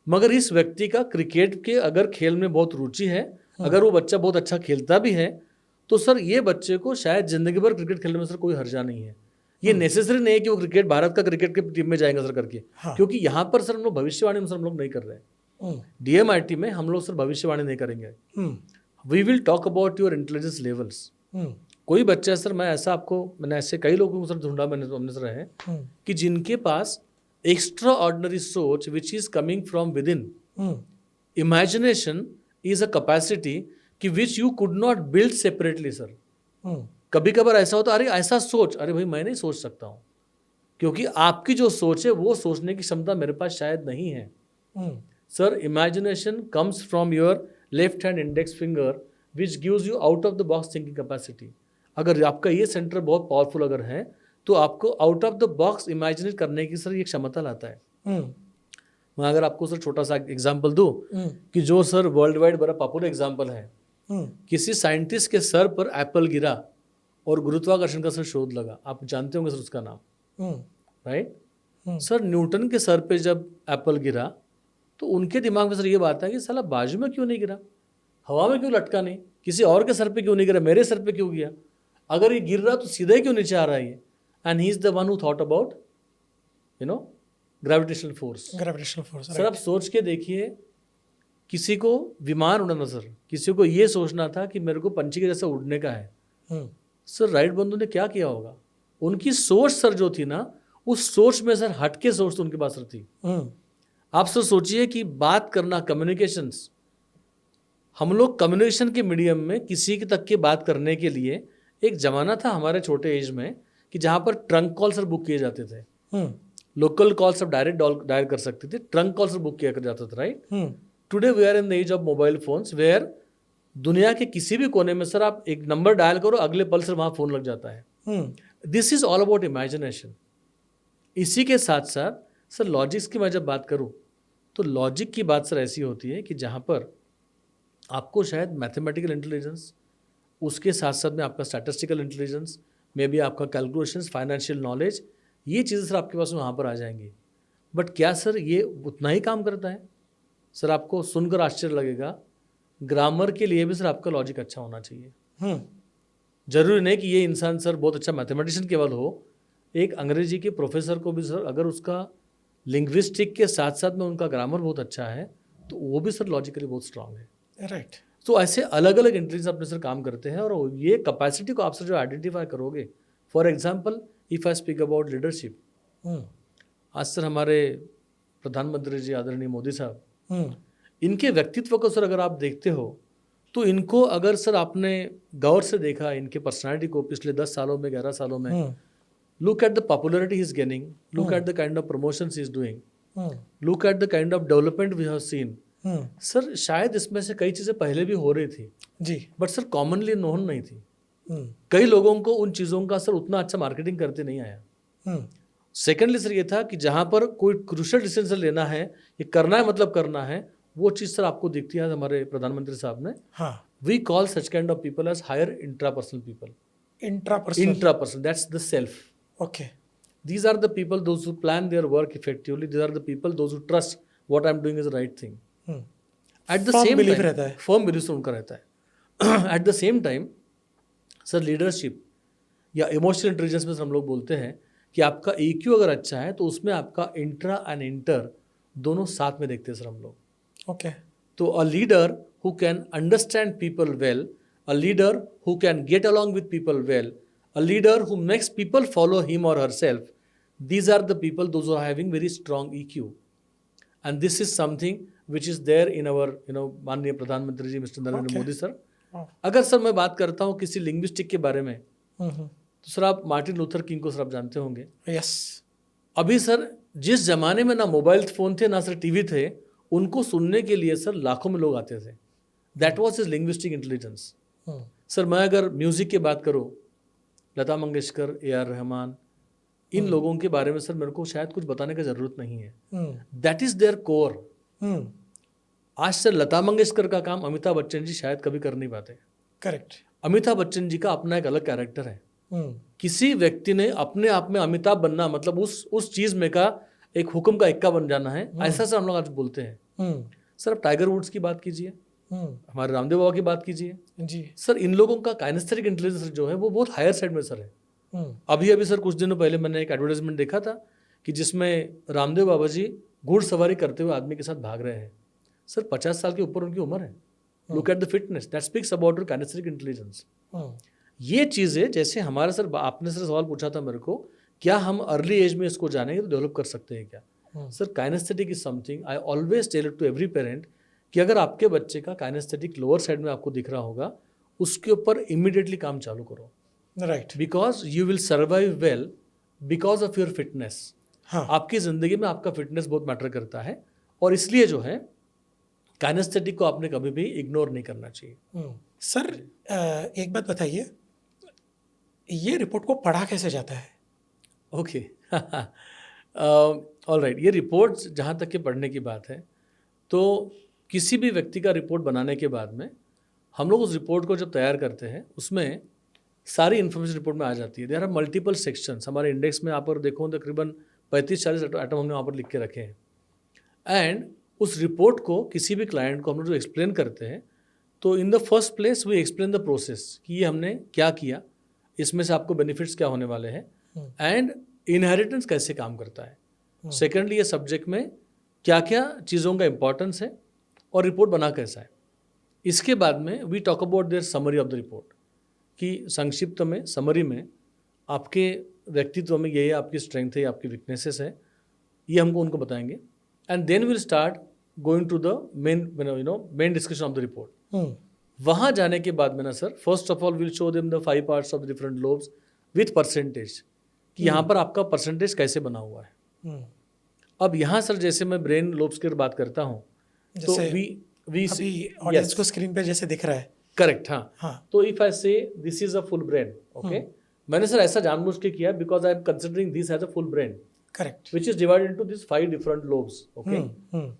मगर इस व्यक्ति का क्रिकेट के अगर खेल में बहुत रुचि है, अगर वो बच्चा बहुत अच्छा खेलता भी है, तो सर ये बच्चे को शायद जिंदगी भर क्रिकेट खेलने में सर कोई हर्जा नहीं है। ये नेसेसरी नहीं है कि वो क्रिकेट भारत का क्रिकेट की टीम में जाएंगे सर करके, क्योंकि यहाँ पर सर हम लोग भविष्यवाणी में सर हम लोग नहीं कर रहे हैं। DMIT में हम लोग सर भविष्यवाणी नहीं करेंगे। We will talk about your intelligence levels. कोई बच्चा सर, मैंने ऐसे कई लोगों को सर ढूंढा हमने सर है कि जिनके पास एक्स्ट्रा ऑर्डिनरी सोच which is coming from within. Imagination is a capacity कि which you could not build separately sir. कभी कभार ऐसा होता अरे ऐसा सोच, अरे भाई मैं नहीं सोच सकता हूँ, क्योंकि आपकी जो सोच है वो सोचने की क्षमता मेरे पास शायद नहीं है। Sir imagination comes from your left hand index finger which gives you out of the box thinking capacity. अगर आपका ये सेंटर बहुत पावरफुल अगर है तो आपको आउट ऑफ द बॉक्स इमेजिनेट करने की सर ये क्षमता लाता है। मैं अगर आपको सर छोटा सा एग्जांपल दूं कि जो सर वर्ल्ड वाइड बड़ा पॉपुलर एग्जांपल है, किसी साइंटिस्ट के सर पर एप्पल गिरा और गुरुत्वाकर्षण का सर शोध लगा, आप जानते होंगे सर उसका नाम, राइट? सर न्यूटन के सर पे जब एप्पल गिरा तो उनके दिमाग में सर ये बात है कि साला बाजू में क्यों नहीं गिरा, हवा में क्यों लटका नहीं, किसी और के सर पे क्यों नहीं गिरा, मेरे सर पे क्यों गया, अगर ये गिर रहा तो सीधा ही क्यों नीचे आ रहा है ये। And he is the one who thought about gravitational force. Sir आप सोच के देखिए, किसी को विमान उड़ाना सर, किसी को ये सोचना था कि मेरे को पंछी के जैसा उड़ने का है। सर राइट बंधु ने क्या किया होगा, उनकी सोच सर जो थी ना, उस सोच में सर हटके सोच तो उनके पास सर थी। आप सर सोचिए कि बात करना, कम्युनिकेशंस, हम लोग कम्युनिकेशन के मीडियम में किसी के तक की बात करने के लिए एक जमाना था हमारे छोटे एज में कि जहाँ पर ट्रंक कॉल सर बुक किए जाते थे। लोकल कॉल सब डायरेक्ट डायल कर सकते थे, ट्रंक कॉल सर बुक किया जाता था, right? Today we are in the age of mobile phones where दुनिया के किसी भी कोने में सर आप एक नंबर डायल करो, अगले पल सर वहाँ फोन लग जाता है। This is all about imagination. इसी के साथ साथ सर लॉजिक्स की मैं जब बात करूँ तो लॉजिक की बात सर ऐसी होती है कि जहाँ पर आपको शायद मैथमेटिकल इंटेलिजेंस, उसके साथ साथ में आपका स्टैटिस्टिकल इंटेलिजेंस, मे बी आपका कैलकुलेशंस, फाइनेंशियल नॉलेज, ये चीज़ें सर आपके पास वहाँ पर आ जाएंगी। बट क्या सर ये उतना ही काम करता है? सर आपको सुनकर आश्चर्य लगेगा, ग्रामर के लिए भी सर आपका लॉजिक अच्छा होना चाहिए। जरूरी नहीं कि ये इंसान सर बहुत अच्छा मैथमेटिशियन केवल हो, एक अंग्रेजी के प्रोफेसर को भी सर अगर उसका लिंग्विस्टिक के साथ साथ में उनका ग्रामर बहुत अच्छा है तो वो भी सर लॉजिकली बहुत स्ट्रांग है, राइट? तो ऐसे अलग अलग इंटेलिजेंस अपने सर काम करते हैं और ये कैपेसिटी को आप सर जो आइडेंटिफाई करोगे, for example if I speak about leadership, आज सर हमारे प्रधानमंत्री जी आदरणीय मोदी साहब, इनके व्यक्तित्व को सर अगर आप देखते हो तो इनको अगर सर आपने गौर से देखा इनके पर्सनालिटी को पिछले 10 सालों में, 11 सालों में, look at the popularity he is gaining, look at the kind of promotions he is doing, look at the kind of development we have seen. Sir शायद इसमें से कई चीज़ें पहले भी हो रही थी जी, बट सर कॉमनली नोन नहीं थी। कई लोगों को उन चीज़ों का सर उतना अच्छा मार्केटिंग करते नहीं आया। सेकेंडली सर ये था कि जहाँ पर कोई क्रूशियल डिसीजन लेना है, ये करना है मतलब करना है, वो चीज़ सर आपको दिखती है हमारे प्रधानमंत्री साहब ने। We call such kind of people as higher intrapersonal people. Intrapersonal, that's the self. Okay. These are the people, those who plan their work effectively. These are the people, those who trust what I'm doing is the right thing. At the same time, रहता है, firm belief उनका रहता है। At the same time, sir leadership, या emotional intelligence में हम लोग बोलते हैं कि आपका EQ अगर अच्छा है तो उसमें आपका इंट्रा एंड इंटर दोनों साथ में देखते हैं सर हम लोग। ओके। तो a leader who can understand people well, a leader who can get along with people well, a leader who makes people follow him और herself, these are the people those who are having very strong EQ, and this is something which is there in our माननीय प्रधानमंत्री जी mister Narendra Okay. Modi sir. हाँ। अगर sir मैं बात करता हूँ किसी लिंग्विस्टिक के बारे में, हम्म। तो सर आप मार्टिन लूथर किंग को सर आप जानते होंगे। यस। अभी सर जिस जमाने में ना मोबाइल फ़ोन थे ना सर टीवी थे, उनको सुनने के लिए सर लाखों में लोग आते थे। That was his linguistic intelligence. Sir मैं अगर म्यूज़िक की बात करूँ, लता मंगेशकर, AR रहमान, इन लोगों के बारे में सर मेरे को शायद कुछ बताने की ज़रूरत नहीं है। That is there core. आज सर लता मंगेशकर का काम अमिताभ बच्चन जी शायद कभी कर नहीं पाते। करेक्ट। अमिताभ बच्चन जी का अपना एक अलग कैरेक्टर है। किसी व्यक्ति ने अपने आप में अमिताभ बनना मतलब उस चीज़ में का एक हुक्म का इक्का बन जाना है, ऐसा सर हम लोग आज बोलते हैं। सर आप टाइगर वुड्स की बात कीजिए, हमारे रामदेव बाबा की बात कीजिए जी। सर, इन लोगों का काइनेस्थेटिक इंटेलिजेंस जो है वो बहुत हायर साइड में सर है। अभी अभी सर कुछ दिनों पहले मैंने एक एडवर्टाइजमेंट देखा था कि जिसमें रामदेव बाबा जी घुड़सवारी करते हुए आदमी के साथ भाग रहे हैं। सर 50 साल के ऊपर उनकी उम्र है। Look at the fitness, that speaks about your kinesthetic intelligence. ये चीज़ें जैसे हमारा सर आपने सर सवाल पूछा था मेरे को, क्या हम अर्ली एज में इसको जानेंगे तो डेवलप कर सकते हैं क्या? Sir kinesthetic is something I always tell it to every parent कि अगर आपके बच्चे का काइनेस्थेटिक लोअर साइड में आपको दिख रहा होगा, उसके ऊपर इमीडिएटली काम चालू करो। Right. Because you will survive well because of your fitness. हाँ। आपकी ज़िंदगी में आपका फिटनेस बहुत मैटर करता है, और इसलिए जो है काइनेस्थेटिक को आपने कभी भी इग्नोर नहीं करना चाहिए। सर एक बात बताइए, ये रिपोर्ट को पढ़ा कैसे जाता है? ओके। All right. ये रिपोर्ट जहाँ तक के पढ़ने की बात है, तो किसी भी व्यक्ति का रिपोर्ट बनाने के बाद में हम लोग उस रिपोर्ट को जब तैयार करते हैं, उसमें सारी इन्फॉर्मेशन रिपोर्ट में आ जाती है। There are multiple sections. हमारे इंडेक्स में आप पर देखो तकरीबन 35-40 आइटम हमने वहाँ पर लिख के रखे हैं। एंड उस रिपोर्ट को किसी भी क्लाइंट को हम लोग जो एक्सप्लेन करते हैं, तो in the first place we explain the process कि ये हमने क्या किया, इसमें से आपको बेनिफिट्स क्या होने वाले हैं, एंड इनहेरिटेंस कैसे काम करता है। सेकेंडली ये सब्जेक्ट में क्या क्या चीज़ों का इंपॉर्टेंस है और रिपोर्ट बना कैसा है। इसके बाद में we talk about their summary of the report, कि संक्षिप्त में समरी में आपके व्यक्तित्व में ये आपकी स्ट्रेंथ है, आपकी वीकनेसेस है, ये हमको उनको बताएंगे। And then will start going to the main discussion of the report. वहाँ जाने के बाद में ना sir, first of all will show them the 5 parts of different lobes with percentage, कि यहाँ पर आपका परसेंटेज कैसे बना हुआ है। अब यहाँ सर जैसे मैं ब्रेन लोब्स की बात करता हूँ, तो वी ऑडियंस को स्क्रीन पे जैसे दिख रहा है। करेक्ट। हाँ। हाँ। तो if I say this is a full brain, okay, मैंने सर ऐसा जानबूझ के किया because I am considering this as a full brain, correct, which is divided into this 5 different lobes, okay.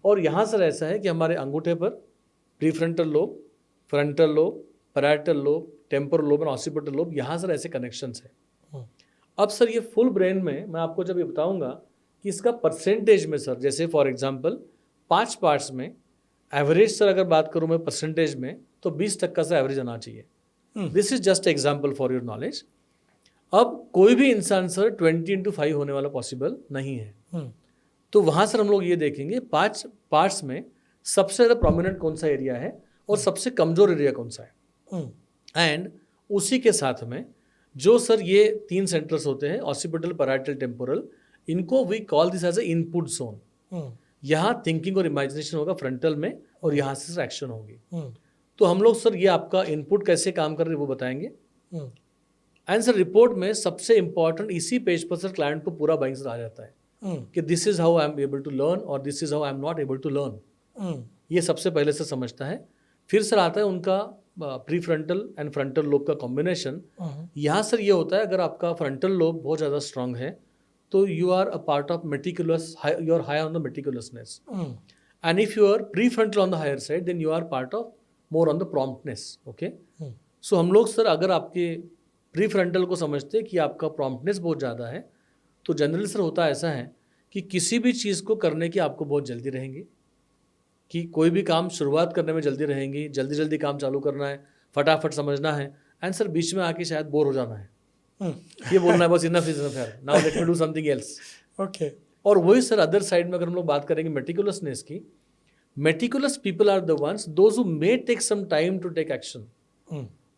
और यहाँ सर ऐसा है कि हमारे अंगूठे पर prefrontal lobe, frontal lobe, parietal lobe, temporal lobe and occipital lobe, यहाँ सर ऐसे कनेक्शंस है। अब सर ये फुल ब्रेन में मैं आपको जब ये बताऊंगा कि इसका परसेंटेज में सर, जैसे फॉर एग्जांपल 5 पार्ट्स में एवरेज सर अगर बात करूं मैं परसेंटेज में, तो 20% से एवरेज आना चाहिए। This is just example for your knowledge. अब कोई भी इंसान सर 20/5 होने वाला पॉसिबल नहीं है। तो वहाँ सर हम लोग ये देखेंगे 5 पार्ट्स में सबसे ज़्यादा प्रोमिनेंट कौन सा एरिया है और सबसे कमज़ोर एरिया कौन सा है। एंड उसी के साथ में जो सर ये 3 सेंटर्स होते हैं, ऑसिपिटल, पैराइटल, टेम्पोरल, इनको we call this as a input zone. यहाँ थिंकिंग और इमेजिनेशन होगा फ्रंटल में, और यहाँ से सर एक्शन होगी। तो हम लोग सर ये आपका इनपुट कैसे काम कर रहे हैं वो बताएंगे। एंड सर रिपोर्ट में सबसे इंपॉर्टेंट इसी पेज पर सर क्लाइंट को पूरा बाइंग आ जाता है कि this is how I am able to learn और this is how I am not able to learn. ये सबसे पहले से समझता है। फिर सर आता है उनका pre frontal and frontal lobe का कॉम्बिनेशन। यहाँ सर ये होता है अगर आपका फ्रंटल लोब बहुत ज़्यादा स्ट्रांग है तो you are a part of meticulous, you are high on the meticulousness, and if you are prefrontal on the higher side then you are part of more on the promptness, okay. So हम लोग sir अगर आपके pre frontal को समझते हैं कि आपका promptness बहुत ज़्यादा है, तो जनरली सर होता ऐसा है कि किसी भी चीज़ को करने की आपको बहुत जल्दी रहेंगी, कि कोई भी काम शुरुआत करने में जल्दी रहेंगी, जल्दी जल्दी काम चालू करना है, फटाफट समझना है, एंड सर बीच में आके शायद बोर हो जाना है। ये बोलना है बस, इनफ इज इनफ यार, now let me do something else. Okay. और वही सर अदर साइड में अगर हम लोग बात करेंगे मेटिकुलसनेस की, meticulous people are the ones those who may take some time to take action,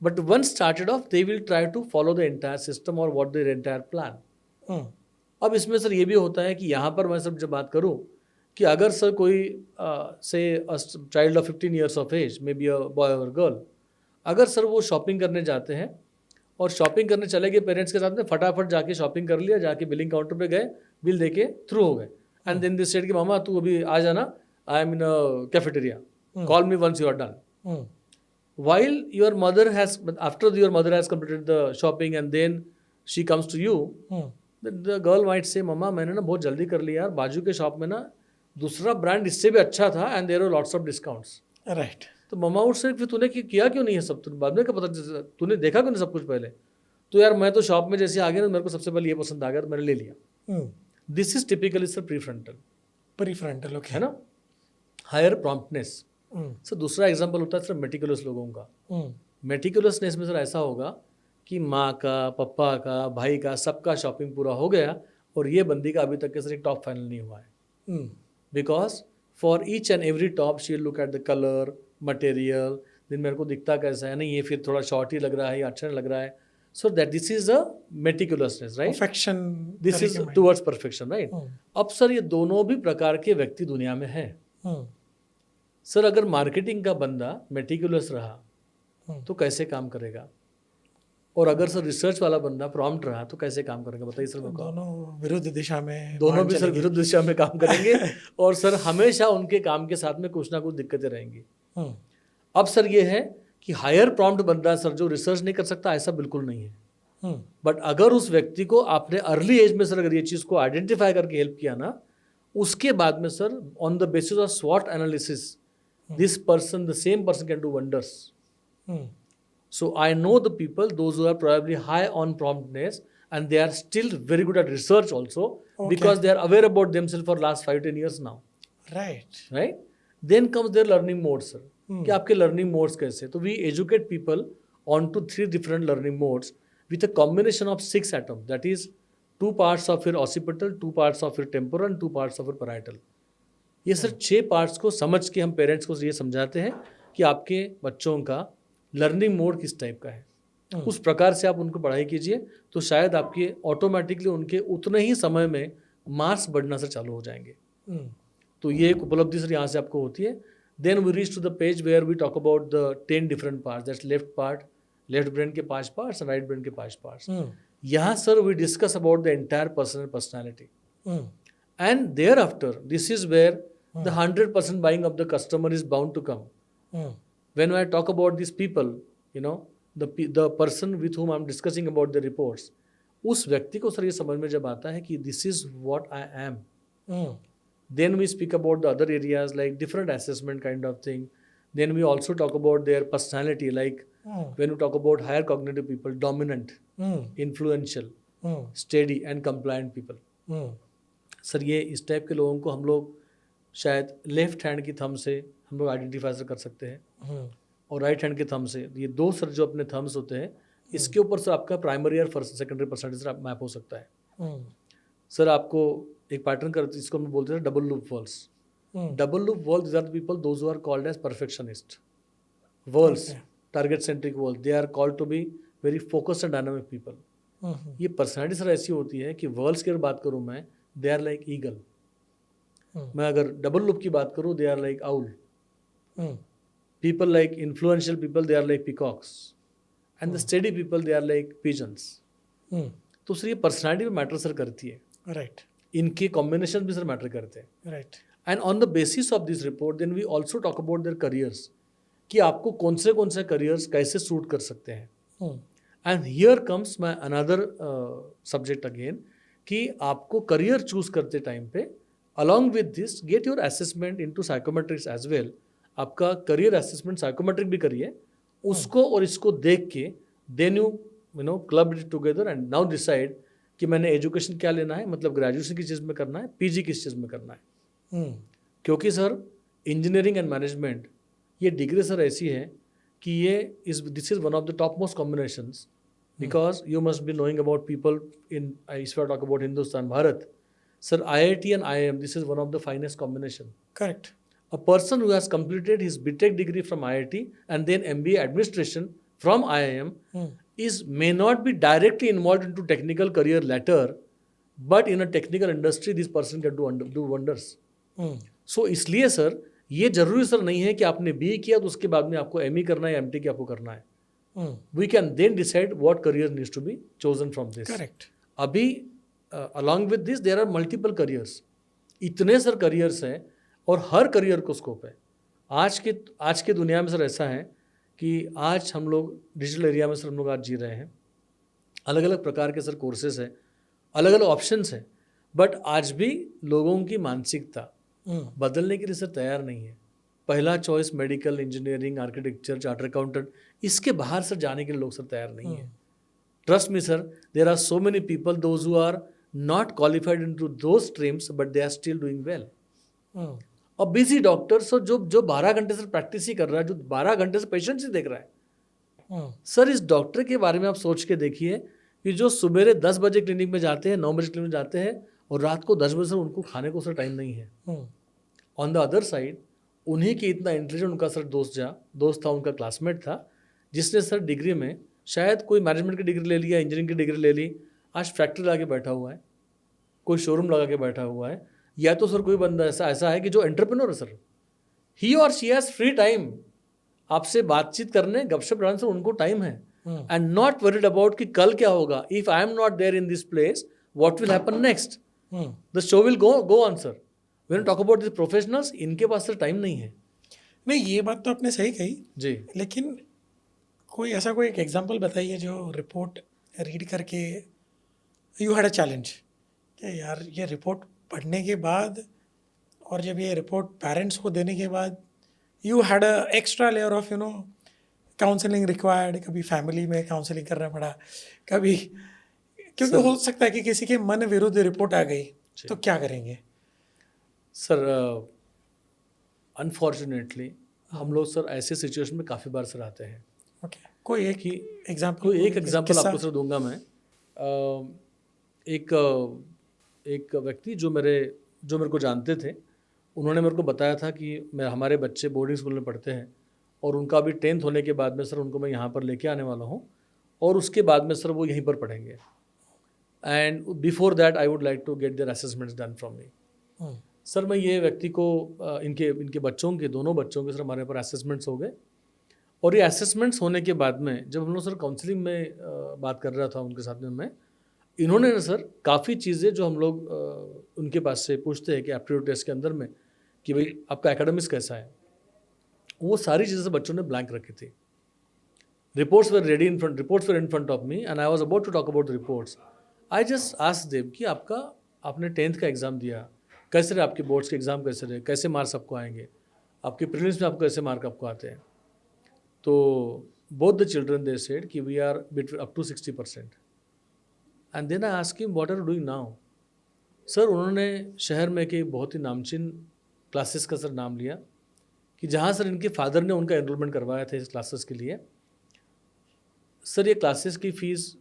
but once started off they will try to follow the entire system और व्हाट देयर एंटायर प्लान। अब इसमें sir ये भी होता है कि यहाँ पर मैं सब जब बात करूँ कि अगर सर कोई say child of 15 years of age, may be a boy और गर्ल, अगर सर वो शॉपिंग करने जाते हैं और शॉपिंग करने चले गए पेरेंट्स के साथ में, फटाफट जाके शॉपिंग कर लिया, जाके बिलिंग काउंटर पे गए, बिल दे के थ्रू हो गए, एंड देन दिस सेड कि मामा तू अभी आ जाना, I am in a cafeteria, call me once you are done. While your mother has, after your mother has completed the shopping and then she comes to you, the girl might say, "Mama, मैंने ना बहुत जल्दी कर लिया यार, बाजू के shop में ना दूसरा ब्रांड इससे भी अच्छा था and there are lots of discounts." Right. तो ममा उठ से फिर तूने किया क्यों नहीं है सब, तूने बाद में क्या पता, तूने देखा क्यों नहीं सब कुछ पहले? तो यार मैं तो शॉप में जैसे आ गया ना, मेरे को सबसे पहले ये पसंद आ गया तो मैंने ले लिया। This is typically sir prefrontal, prefrontal. Okay. है ना, हायर प्रॉम्प्टनेस। सर दूसरा एग्जाम्पल होता है सर मेटिकुलस लोगों का। मेटिकुलसनेस में सर ऐसा होगा कि माँ का, पापा का, भाई का, सबका शॉपिंग पूरा हो गया और ये बंदी का अभी तक के सर एक टॉप फाइनल नहीं हुआ है। Because for each and every top she look at the colour, material, दिन मेरे को दिखता कैसा है, नहीं ये फिर थोड़ा शॉर्ट ही लग रहा है या अच्छा नहीं लग रहा है। So that this is a meticulousness, right, perfection, this is towards perfection, right. अब सर ये दोनों भी प्रकार के व्यक्ति दुनिया में हैं। सर अगर मार्केटिंग का बंदा मेटिकुलस रहा तो कैसे काम करेगा, और अगर सर रिसर्च वाला बंदा प्रॉम्प्ट रहा तो कैसे काम करेगा, बताइए सर मेरे को। दोनों विरुद्ध दिशा में, दोनों भी सर विरुद्ध दिशा में काम करेंगे और सर हमेशा उनके काम के साथ में कुछ ना कुछ दिक्कतें रहेंगी। अब सर ये है कि हायर प्रॉम्प्ट बंदा सर जो रिसर्च नहीं कर सकता, ऐसा बिल्कुल नहीं है। बट अगर उस व्यक्ति को आपने अर्ली एज में सर अगर ये चीज़ को आइडेंटिफाई करके हेल्प किया ना, उसके बाद में sir on the basis of स्वॉट analysis this person, the same person can do wonders. So I know the people, those who are probably high on promptness and they are still very good at research also, because they are aware about themselves for last 5-10 years now. Right? Then comes their learning modes, sir. कि आपके learning modes कैसे? तो we educate people onto 3 different learning modes with a combination of 6 atoms. That is 2 parts of your occipital, 2 parts of your temporal and 2 parts of your parietal. ये sir 6 parts को समझ के हम parents को ये समझाते हैं कि आपके बच्चों का लर्निंग मोड किस टाइप का है, उस प्रकार से आप उनको पढ़ाई कीजिए तो शायद आपके ऑटोमेटिकली उनके उतने ही समय में मार्क्स बढ़ना से चालू हो जाएंगे। तो ये एक उपलब्धि सर यहाँ से आपको होती है। Then we reach to the page where we talk about the 10 different parts, that's left part, left brain के 5 पार्ट्स, राइट ब्रेन के 5 पार्ट्स। यहाँ sir we discuss about the entire personality, and thereafter this is where the 100% buying of the customer is bound to come. When I talk about these people, you know, the person with whom I'm discussing about the reports, उस व्यक्ति को sir ये समझ में जब आता है कि this is what I am, then we speak about the other areas like different assessment kind of thing. Then we also talk about their personality, like when we talk about higher cognitive people, dominant, influential, steady and compliant people. Sir ये इस type के लोगों को हम लोग शायद left hand की thumb से हम लोग आइडेंटिफाई कर सकते हैं, और राइट हैंड के थंब से, ये 2 सर जो अपने थम्स होते हैं, इसके ऊपर सर आपका प्राइमरी और सेकेंडरी पर्सनैलिटी सर मैप हो सकता है। सर आपको एक पैटर्न कर, इसको हम बोलते हैं double loop whorls. Double loop whorls, these are the people those who are called as perfectionist whorls, target centric whorls, they are called to be very focused and dynamic people. ये personality sir ऐसी होती है कि whorls की अगर बात करूँ मैं, दे आर लाइक ईगल। मैं अगर डबल लूप की बात करूँ, they are like owl. People like influential people, they are like peacocks, and the steady people, they are like pigeons. तो सर ये पर्सनैलिटी में मैटर सर करती है, राइट। इनके कॉम्बिनेशन भी सर मैटर करते हैं, right. And on the basis of this report then we also talk about their careers, कि आपको कौन से करियर्स कैसे सूट कर सकते हैं। And here comes my another subject again, कि आपको करियर चूज करते टाइम पे along with this get your assessment into psychometrics as well. आपका करियर असेसमेंट साइकोमेट्रिक भी करिए, उसको और इसको देख के then you know club it together and now decide कि मैंने एजुकेशन क्या लेना है, मतलब ग्रेजुएशन किस चीज़ में करना है, पीजी किस चीज़ में करना है। क्योंकि सर इंजीनियरिंग एंड मैनेजमेंट ये डिग्री सर ऐसी है कि ये this is one of the top most combinations because you must be knowing about people in, if I talk about Hindustan, Bharat, sir, IIT and IIM, this is one of the finest combination. Correct. A person who has completed his BTech degree from IIT and then MBA administration from IIM is may not be directly involved into technical career later, but in a technical industry this person can do wonders. So इसलिए sir ये जरूरी sir नहीं है कि आपने BE किया तो उसके बाद में आपको ME करना है या MTech आपको करना है. We can then decide what career needs to be chosen from this. Correct. अभी along with this there are multiple careers. इतने सर careers हैं और हर career को scope है. आज के दुनिया में सर ऐसा है कि आज हम लोग डिजिटल एरिया में सर हम लोग आज जी रहे हैं. अलग अलग प्रकार के सर कोर्सेज हैं, अलग अलग ऑप्शंस हैं, बट आज भी लोगों की मानसिकता बदलने के लिए सर तैयार नहीं है. पहला choice medical, engineering, architecture, charter accountant, इसके बाहर सर जाने के लिए लोग सर तैयार नहीं है. Trust me sir, there are so many people those who are not qualified into those streams but they are still doing well. A busy doctor sir जो 12 घंटे से प्रैक्टिस ही कर रहा है, जो 12 घंटे से पेशेंट्स ही देख रहा है. सर इस डॉक्टर के बारे में आप सोच के देखिए कि जो सुबह 10 बजे क्लिनिक में जाते हैं, 9 बजे क्लिनिक में जाते हैं और रात को 10 बजे से उनको खाने को सर टाइम नहीं है. ऑन द अदर साइड उन्हीं की इतना इंटेलिजेंट उनका सर दोस्त था, उनका क्लासमेट था, जिसने सर डिग्री में शायद कोई मैनेजमेंट की डिग्री ले लिया, इंजीनियरिंग की डिग्री ले ली, आज फैक्ट्री लगा के बैठा हुआ है, कोई शोरूम लगा के बैठा हुआ है. या तो सर कोई बंदा ऐसा है कि जो एंटरप्रेन्योर है सर, ही और शी हैज़ फ्री टाइम आपसे बातचीत करने, गपशप लगाने से उनको टाइम है, एंड नॉट वरीड अबाउट कि कल क्या होगा, if I am not there in this place what will happen next, the show will go on sir. When talk about this professionals, इनके पास सर टाइम नहीं है. नहीं, ये बात तो आपने सही कही जी, लेकिन कोई एक एग्जांपल बताइए जो रिपोर्ट रीड करके यू हैड अ चैलेंज कि यार ये रिपोर्ट पढ़ने के बाद और जब ये रिपोर्ट पेरेंट्स को देने के बाद you had a extra layer of counselling required. कभी फैमिली में काउंसलिंग करना पड़ा, कभी क्योंकि हो सकता है कि किसी के मन विरुद्ध रिपोर्ट आ गई तो क्या करेंगे सर? अनफॉर्चुनेटली हम लोग सर ऐसे सिचुएशन में काफ़ी बार सर आते हैं. ओके, कोई एक एग्जांपल आपको सर दूंगा मैं. एक व्यक्ति जो मेरे को जानते थे, उन्होंने मेरे को बताया था कि हमारे बच्चे बोर्डिंग स्कूल में पढ़ते हैं और उनका अभी 10th होने के बाद में सर उनको मैं यहाँ पर लेके आने वाला हूँ और उसके बाद में सर वो यहीं पर पढ़ेंगे. And before that I would like to get their assessments done from me. Sir मैं ये व्यक्ति को इनके बच्चों के, दोनों बच्चों के सर हमारे पर असेसमेंट्स हो गए और ये असेसमेंट्स होने के बाद में जब हम लोग सर काउंसलिंग में बात कर रहा था उनके साथ में इन्होंने ना सर काफ़ी चीज़ें जो हम लोग उनके पास से पूछते हैं कि एप्टीट्यूड टेस्ट के अंदर में कि भाई आपका एकेडमिक्स कैसा है, वो सारी चीज़ें से बच्चों ने ब्लैंक रखी थी. Reports were in front of me and I was about to talk about the reports. I just asked them कि आपने 10th का एग्ज़ाम दिया, कैसे रहे आपके बोर्ड्स के एग्ज़ाम, कैसे रहे, कैसे मार्क्स आपको आएंगे, आपके प्रीलिम्स में आपको कैसे मार्क आपको आते हैं. तो both the children they said कि we are up to 60%. And then I ask him what are you doing now. Sir उन्होंने शहर में के बहुत ही नामचीन क्लासेस का सर नाम लिया कि जहाँ सर इनके फादर ने उनका एनरोलमेंट करवाया था इस क्लासेस के लिए. सर ये क्लासेस की फ़ीस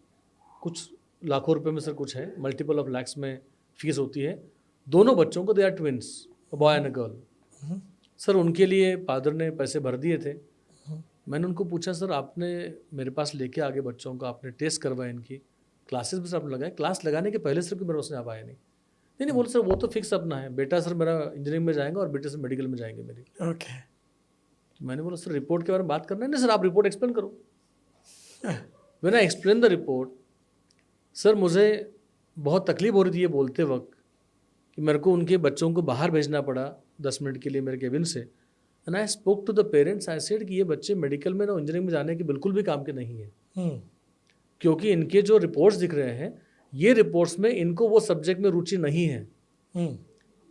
कुछ लाखों रुपए में सर कुछ है, मल्टीपल ऑफ लैक्स में फ़ीस होती है. दोनों बच्चों को, they are twins, a boy and a girl. Sir उनके लिए फादर ने पैसे भर दिए थे. मैंने उनको पूछा सर आपने मेरे पास लेके आगे बच्चों को आपने टेस्ट करवाया, इनकी क्लासेस भी सर आपने लगाए, क्लास लगाने के पहले सर कि मेरे पास आप आए नहीं बोले सर वो तो फिक्स अपना है, बेटा सर मेरा इंजीनियरिंग में जाएगा और बेटे सर मेडिकल में जाएंगे मेरी. ओके. मैंने बोला सर रिपोर्ट के बारे में बात करना है. नहीं सर आप रिपोर्ट एक्सप्लेन करो. When I explain the report, sir मुझे बहुत तकलीफ हो रही थी ये बोलते वक्त कि मेरे को उनके बच्चों को बाहर भेजना पड़ा 10 मिनट के लिए मेरे केबिन से. And I spoke to the parents, I said कि ये बच्चे मेडिकल में ना इंजीनियरिंग में जाने के बिल्कुल भी काम के नहीं है. क्योंकि इनके जो रिपोर्ट्स दिख रहे हैं, ये रिपोर्ट्स में इनको वो सब्जेक्ट में रुचि नहीं है.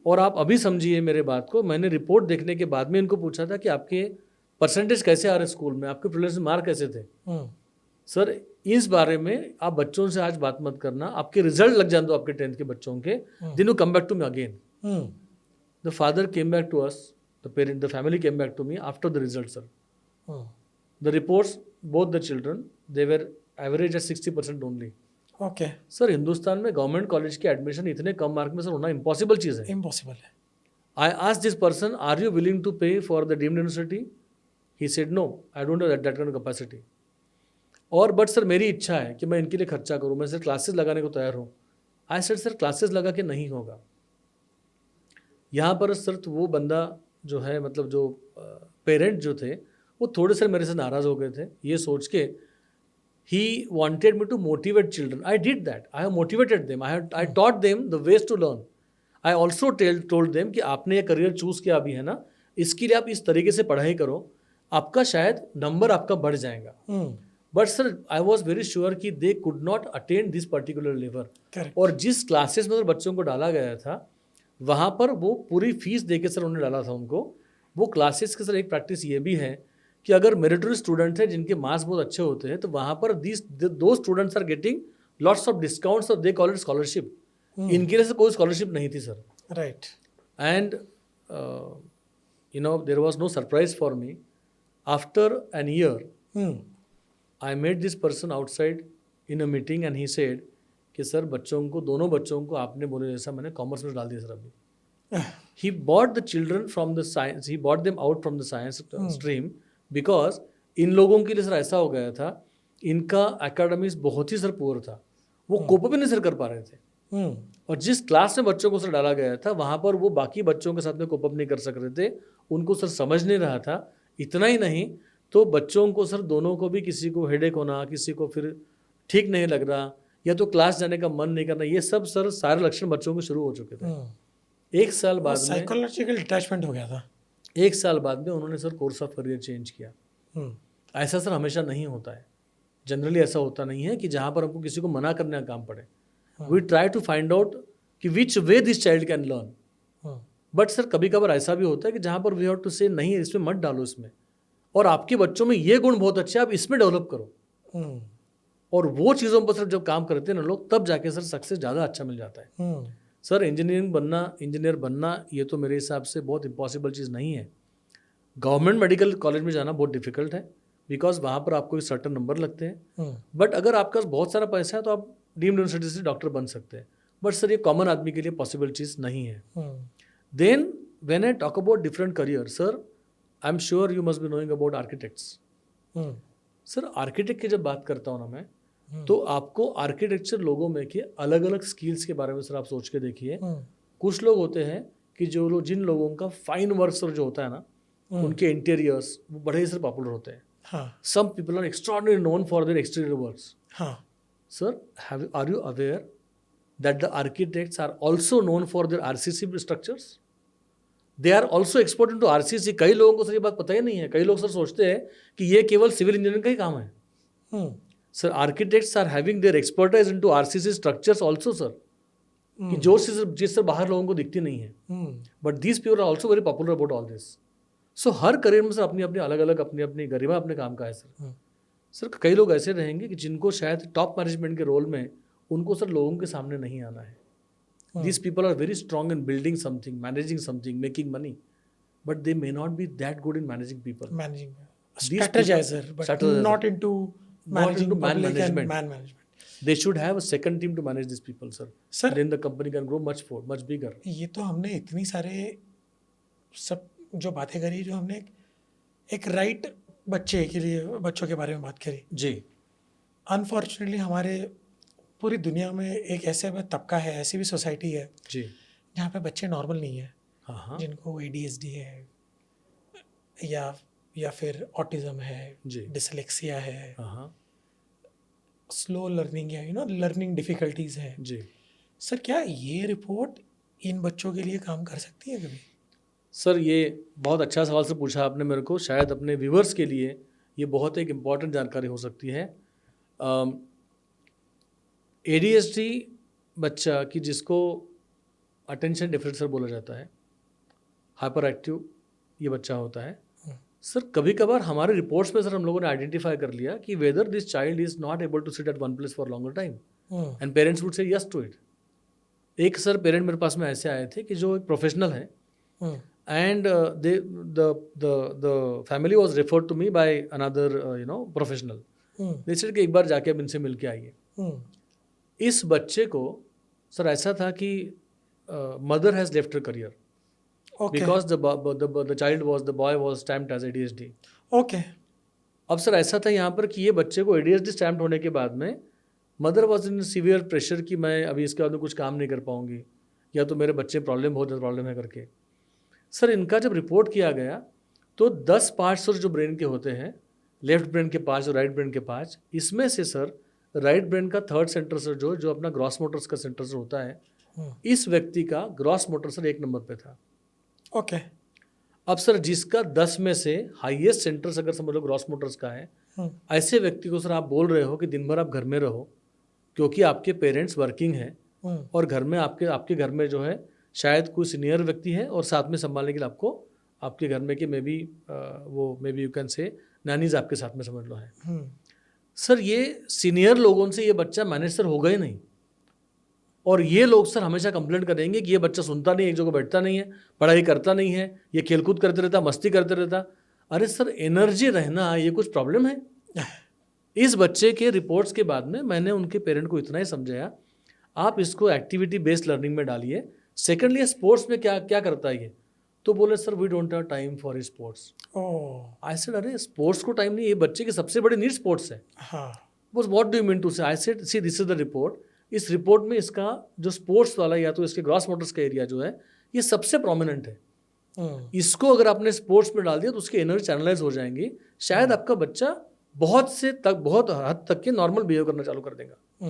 और आप अभी समझिए मेरे बात को, मैंने रिपोर्ट देखने के बाद में इनको पूछा था कि आपके परसेंटेज कैसे आ रहे स्कूल में, आपके प्रीलिम्स में मार्क कैसे थे. सर इस बारे में आप बच्चों से आज बात मत करना, आपके रिजल्ट लग जाए तो आपके 10th के बच्चों के, then you come back to me again. The father came back to us, the family came back to me after the result. Sir the reports, both the children, they were average at 60% only. Okay, sir Hindustan में government college के admission इतने कम mark में sir होना impossible चीज़ है। Impossible है। I asked this person, "Are you willing to pay for the deemed university?" He said, "No, I don't have that kind of capacity." और बट सर मेरी इच्छा है कि मैं इनके लिए खर्चा करूँ, मैं सर क्लासेस लगाने को तैयार हूँ। आई सेड सर क्लासेस लगा के नहीं होगा। यहाँ पर सर तो वो बंदा जो है मतलब जो पेरेंट जो थे वो थोड़े से मेरे से नाराज़ हो गए थे ये सोच के। He wanted me to motivate children. I did that. I have motivated them. I taught them the ways to learn. I also told them कि आपने ये करियर चूज़ किया अभी है ना, इसके लिए आप इस तरीके से पढ़ाई करो, आपका शायद नंबर आपका बढ़ जाएगा। But sir I was very sure कि they could not attain this particular level. और जिस क्लासेस में सर बच्चों को डाला गया था वहाँ पर वो पूरी फीस दे के सर उन्होंने डाला था उनको। वो क्लासेस के सर एक प्रैक्टिस ये भी है कि अगर मेरिटरी स्टूडेंट है जिनके मार्क्स बहुत अच्छे होते हैं तो वहाँ पर दो students are getting lots of discounts और दे कॉल इट स्कॉलरशिप। इनके लिए से कोई स्कॉलरशिप नहीं थी sir. Right. And you know there was no surprise for me. After an year I met this person outside in a meeting and he said कि sir बच्चों को दोनों बच्चों को आपने बोले जैसा मैंने कॉमर्स में डाल दिया सर अभी। He bought the children from the science, he bought them out from the science stream because in लोगों के लिए सर ऐसा हो गया था इनका एकेडमिक्स बहुत ही सर पुअर था, वो कोप भी नहीं सर कर पा रहे थे। और जिस क्लास में बच्चों को सर डाला गया था वहाँ पर वो बाकी बच्चों के साथ में कोप अप नहीं कर सक रहे थे, उनको सर समझ नहीं रहा था। इतना ही नहीं तो बच्चों को सर दोनों को भी किसी को हेडेक होना, किसी को फिर ठीक नहीं लग रहा या तो क्लास जाने का मन नहीं करना, ये सब सर सारे लक्षण बच्चों को शुरू हो चुके थे। एक साल बाद में साइकोलॉजिकल अटैचमेंट हो गया था। एक साल बाद में उन्होंने sir course of career change किया। ऐसा सर हमेशा नहीं होता है, जनरली ऐसा होता नहीं है कि जहाँ पर हमको किसी को मना करने का काम पड़े। We try to find out कि which way this child can learn. But sir कभी कभार ऐसा भी होता है कि जहाँ पर वी हैव टू से नहीं इसमें मत डालो इसमें, और आपके बच्चों में ये गुण बहुत अच्छे आप इसमें डेवलप करो। और वो चीज़ों पर सर जब काम करते हैं ना लोग तब जाके सर सक्सेस ज़्यादा अच्छा मिल जाता है। सर इंजीनियर बनना ये तो मेरे हिसाब से बहुत इम्पॉसिबल चीज़ नहीं है। गवर्नमेंट मेडिकल कॉलेज में जाना बहुत डिफिकल्ट है बिकॉज वहाँ पर आपको एक सर्टन नंबर लगते हैं। बट अगर आपका बहुत सारा पैसा है तो आप डीम्ड यूनिवर्सिटी से डॉक्टर बन सकते हैं। बट सर ये कॉमन आदमी के लिए पॉसिबल चीज़ नहीं है। Then when I talk about different career, sir I am sure you must be knowing about architects. Sir architect की जब बात करता हूँ ना मैं, तो आपको आर्किटेक्चर लोगों में के अलग अलग स्किल्स के बारे में सर आप सोच के देखिए। कुछ लोग होते हैं कि जो लोग जिन लोगों का फाइन वर्क सर जो होता है ना, उनके इंटीरियर्स वो बड़े सर पॉपुलर होते हैं। Some people are extraordinary known for their exterior works. Sir are you aware that the architects are also known for their RCC structures? They are also expert into RCC. कई लोगों को sir ये बात पता ही नहीं है। कई लोग सर सोचते हैं कि ये केवल सिविल इंजीनियरिंग का ही काम है। Sir architects are having their expertise into RCC structures also sir, कि जो चीज़ सर बाहर लोगों को दिखती नहीं है। But these people are also very popular about all this. So हर करियर में सर अपनी अपनी अलग अलग अपनी अपनी गरिमा अपने काम का है सर। सर कई लोग ऐसे रहेंगे कि जिनको शायद टॉप मैनेजमेंट के रोल में उनको सर लोगों के सामने नहीं आना है। These people are very strong in building something, managing something, making money, but they may not be that good in managing people. Managing, strategizer, but not into managing man public management. and man management. They should have a second team to manage these people, sir. Sir, then the company can grow much bigger. ये तो हमने इतनी सारे सब जो बातें करी, जो हमने एक राइट बच्चे के लिए बच्चों के बारे में बात करी जी। अनफॉर्चुनेटली हमारे पूरी दुनिया में एक ऐसे तबका है, ऐसी भी सोसाइटी है जी जहाँ पे बच्चे नॉर्मल नहीं है। हाँ। जिनको ADHD है या फिर ऑटिज्म है, डिसलेक्सिया है, स्लो लर्निंग है, लर्निंग डिफिकल्टीज है जी। सर क्या ये रिपोर्ट इन बच्चों के लिए काम कर सकती है कभी? सर ये बहुत अच्छा सवाल से पूछा आपने मेरे को। शायद अपने व्यूवर्स के लिए ये बहुत एक इम्पॉर्टेंट जानकारी हो सकती है। ADHD बच्चा कि जिसको अटेंशन डिफिसिट सर बोला जाता है, हाइपर एक्टिव ये बच्चा होता है। सर कभी कभार हमारे रिपोर्ट्स में सर हम लोगों ने आइडेंटिफाई कर लिया कि whether this child is not able to sit at one place for longer time and parents would say yes to it. एक सर पेरेंट मेरे पास में ऐसे आए थे कि जो एक प्रोफेशनल है and the family was referred to me by another professional जैसे कि एक बार जाके अब इनसे मिल के आइए। इस बच्चे को सर ऐसा था कि mother has left her career okay because the boy was stamped as ADHD। Okay अब सर ऐसा था यहाँ पर कि ये बच्चे को ADHD स्टैम्प्ड होने के बाद में mother was in severe pressure कि मैं अभी इसके बाद में कुछ काम नहीं कर पाऊंगी, या तो मेरे बच्चे प्रॉब्लम बहुत ज़्यादा प्रॉब्लम है करके। सर इनका जब रिपोर्ट किया गया तो 10 पार्ट्स सर जो ब्रेन के होते हैं, लेफ्ट ब्रेन के 5 और राइट ब्रेन के 5, इसमें से सर राइट ब्रेन का थर्ड सेंटर सर जो अपना ग्रॉस मोटर्स का सेंटर सर होता है, इस व्यक्ति का ग्रॉस मोटर सर 1 नंबर पे था। ओके अब सर जिसका 10 में से हाईएस्ट सेंटर्स अगर समझ लो ग्रॉस मोटर्स का है, ऐसे व्यक्ति को सर आप बोल रहे हो कि दिन भर आप घर में रहो क्योंकि आपके पेरेंट्स वर्किंग हैं और घर में आपके घर में जो है शायद कोई सीनियर व्यक्ति है और साथ में संभालने के लिए आपको आपके घर में कि may be you can say nannies आपके साथ में समझ लो है। सर ये सीनियर लोगों से ये बच्चा मैनेज सर होगा ही नहीं, और ये लोग सर हमेशा कंप्लेंट करेंगे कि ये बच्चा सुनता नहीं, एक जगह बैठता नहीं है, पढ़ाई करता नहीं है, ये खेलकूद करते रहता, मस्ती करते रहता। अरे सर एनर्जी रहना ये कुछ प्रॉब्लम है? इस बच्चे के रिपोर्ट्स के बाद में मैंने उनके पेरेंट को इतना ही समझाया, आप इसको एक्टिविटी बेस्ड लर्निंग में डालिए। सेकेंडली स्पोर्ट्स में क्या क्या करता है ये, तो बोले sir we don't have time for sports. I said अरे स्पोर्ट्स को टाइम नहीं, ये बच्चे की सबसे बड़ी नीड स्पोर्ट्स है। बस what do you mean to say? I said see this is the report. इस रिपोर्ट में इसका जो स्पोर्ट्स वाला या तो इसके ग्रॉस मोटर्स का एरिया जो है ये सबसे प्रोमिनेंट है। इसको अगर आपने स्पोर्ट्स में डाल दिया तो उसकी एनर्जी चैनलाइज हो जाएंगी, शायद आपका बच्चा बहुत हद तक के नॉर्मल बिहेव करना चालू कर देगा।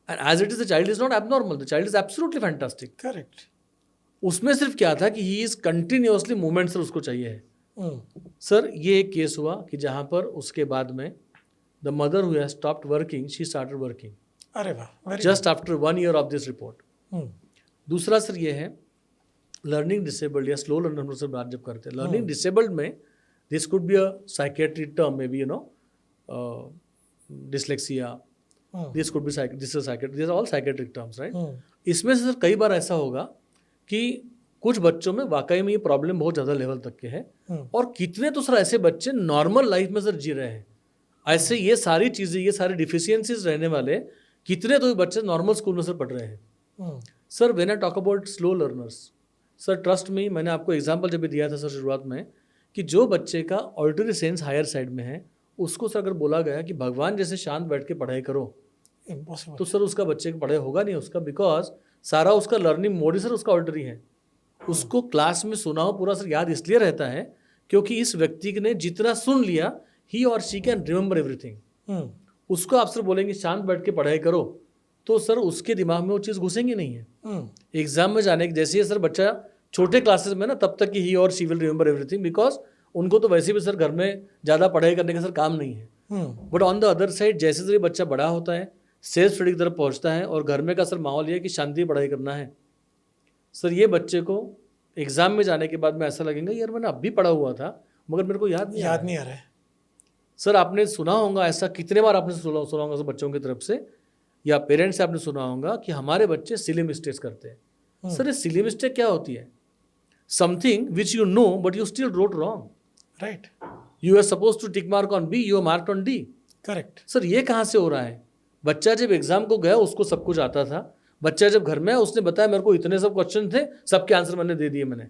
And as it is the child is not abnormal, the child is absolutely fantastic. Correct. उसमें सिर्फ क्या था कि he is continuously movement sir उसको चाहिए है। सर ये एक केस हुआ कि जहाँ पर उसके बाद में the mother who has stopped working she started working. अरे वाह, just after 1 year of this report. दूसरा सर ये है लर्निंग डिसेबल्ड या स्लो लर्नर से बात जब करते हैं, लर्निंग डिसेबल्ड में this could be a psychiatric term, may be dyslexia, this could be this is all psychiatric terms, right. इसमें से सर कई बार ऐसा होगा कि कुछ बच्चों में वाकई में ये प्रॉब्लम बहुत ज़्यादा लेवल तक के है, और कितने तो सर ऐसे बच्चे नॉर्मल लाइफ में सर जी रहे हैं। ऐसे ये सारी चीज़ें, ये सारे डिफिशियंसीज रहने वाले कितने तो बच्चे नॉर्मल स्कूल में सर पढ़ रहे हैं। Sir when I talk about slow learners, sir trust में मैंने आपको एग्जांपल जब भी दिया था सर शुरुआत में कि जो बच्चे का ऑडिटरी सेंस हायर साइड में है उसको सर अगर बोला गया कि भगवान जैसे शांत बैठ के पढ़ाई करो, तो सर उसका बच्चे को पढ़ाई होगा नहीं उसका, बिकॉज सारा उसका लर्निंग मोड ही सर उसका ऑडिटरी है। उसको क्लास में सुना हो पूरा सर याद इसलिए रहता है क्योंकि इस व्यक्ति ने जितना सुन लिया ही और शी कैन रिमेंबर एवरीथिंग। उसको आप सर बोलेंगे शांत बैठ के पढ़ाई करो तो सर उसके दिमाग में वो चीज़ घुसेंगी नहीं है। एग्जाम में जाने के जैसे ही सर बच्चा छोटे क्लासेस में ना तब तक कि ही और she will remember everything, because उनको तो वैसे भी सर घर में ज़्यादा पढ़ाई करने का सर काम नहीं है। But on the other side जैसे जैसे बच्चा बड़ा होता है, सेल्फ स्टडी की तरफ पहुँचता है और घर में का सर माहौल ये है कि शांति पढ़ाई करना है, सर ये बच्चे को एग्जाम में जाने के बाद में ऐसा लगेगा यार मैंने अब भी पढ़ा हुआ था मगर मेरे को याद नहीं आ रहा है। सर आपने सुना होगा ऐसा, कितने बार आपने सुना होगा सर बच्चों की तरफ से या पेरेंट्स से आपने सुना होगा कि हमारे बच्चे सिली मिस्टेक्स करते हैं। सर ये सिली मिस्टेक क्या होती है? Something which you know but you still wrote wrong, right. You are suppose to tick mark on B, you are marked on D, correct. Sir ये कहाँ से हो रहा है? बच्चा जब एग्जाम को गया उसको सब कुछ आता था, बच्चा जब घर में है उसने बताया मेरे को इतने सब क्वेश्चन थे, सबके आंसर मैंने दे दिए मैंने।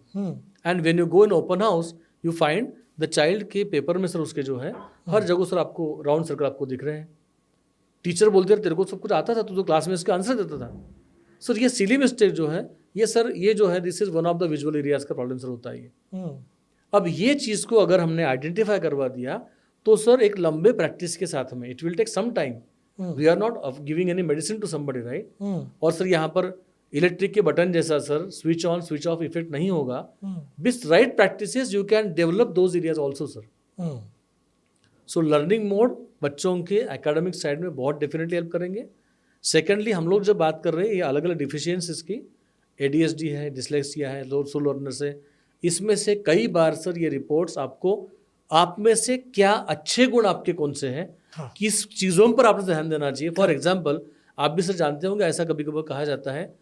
And when you go in open house you find the child के पेपर में सर उसके जो है हर जगह सर आपको राउंड सर्कल आपको दिख रहे हैं। टीचर बोलते रहे तेरे को सब कुछ आता था, तू तो क्लास में इसका आंसर देता था। सर ये सिली मिस्टेक जो है ये सर ये जो है this is one of the visual areas का प्रॉब्लम सर होता है। अब ये चीज़ को अगर हमने आइडेंटिफाई करवा दिया तो सर एक लंबे प्रैक्टिस के साथ में it will take some time, we are not giving any medicine to somebody, right. और सर यहाँ पर इलेक्ट्रिक के बटन जैसा sir switch on switch off effect नहीं होगा। With right practices you can develop those areas also sir. So learning mode बच्चों के academic side में बहुत डेफिनेटली हेल्प करेंगे। सेकेंडली हम लोग जब बात कर रहे हैं ये अलग अलग डिफिशियंसीज की, ADHD है, डिसलेक्सिया है, स्लो लर्नर्स है, इसमें से कई बार सर ये रिपोर्ट्स आपको आप में से क्या अच्छे गुण आपके कौन से हैं, किस चीज़ों पर आपने ध्यान देना चाहिए। फॉर एग्जाम्पल आप भी सर जानते होंगे ऐसा कभी कभी कहा जाता है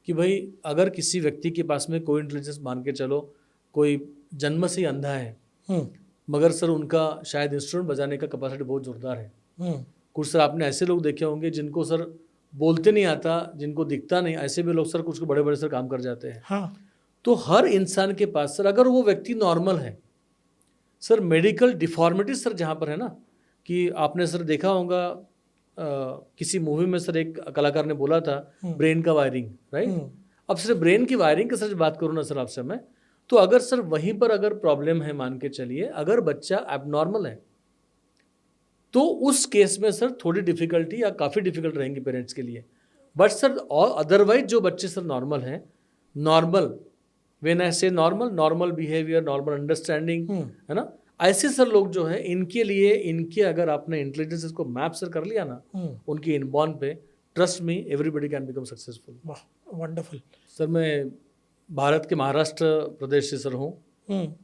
कि भाई अगर किसी व्यक्ति के पास में कोई इंटेलिजेंस मान के चलो कोई जन्म से ही अंधा है मगर सर उनका शायद इंस्ट्रूमेंट बजाने का कैपेसिटी बहुत जोरदार है, कुछ सर आपने ऐसे लोग देखे होंगे जिनको सर बोलते नहीं आता, जिनको दिखता नहीं, ऐसे भी लोग सर कुछ बड़े बड़े सर काम कर जाते हैं। हाँ। तो हर इंसान के पास सर, अगर वो व्यक्ति नॉर्मल है सर, मेडिकल डिफॉर्मिटीज सर जहाँ पर है ना, कि आपने सर देखा होगा किसी मूवी में सर एक कलाकार ने बोला था ब्रेन का वायरिंग, राइट। अब सर ब्रेन की वायरिंग की सर बात करूँ ना सर आपसे मैं, तो अगर सर वहीं पर अगर प्रॉब्लम है, मान के चलिए अगर बच्चा एबनॉर्मल है, तो उस केस में सर थोड़ी डिफिकल्टी या काफ़ी डिफिकल्ट रहेंगी पेरेंट्स के लिए। बट सर और अदरवाइज जो बच्चे सर नॉर्मल हैं, नॉर्मल व्हेन आई से normal, normal behaviour, normal understanding, है ना, ऐसे सर लोग जो है इनके लिए, इनके अगर आपने इंटेलिजेंस को मैप सर कर लिया ना उनकी इनबॉर्न पे, trust me everybody can become successful. वाह, वंडरफुल। सर मैं भारत के महाराष्ट्र प्रदेश से सर हूँ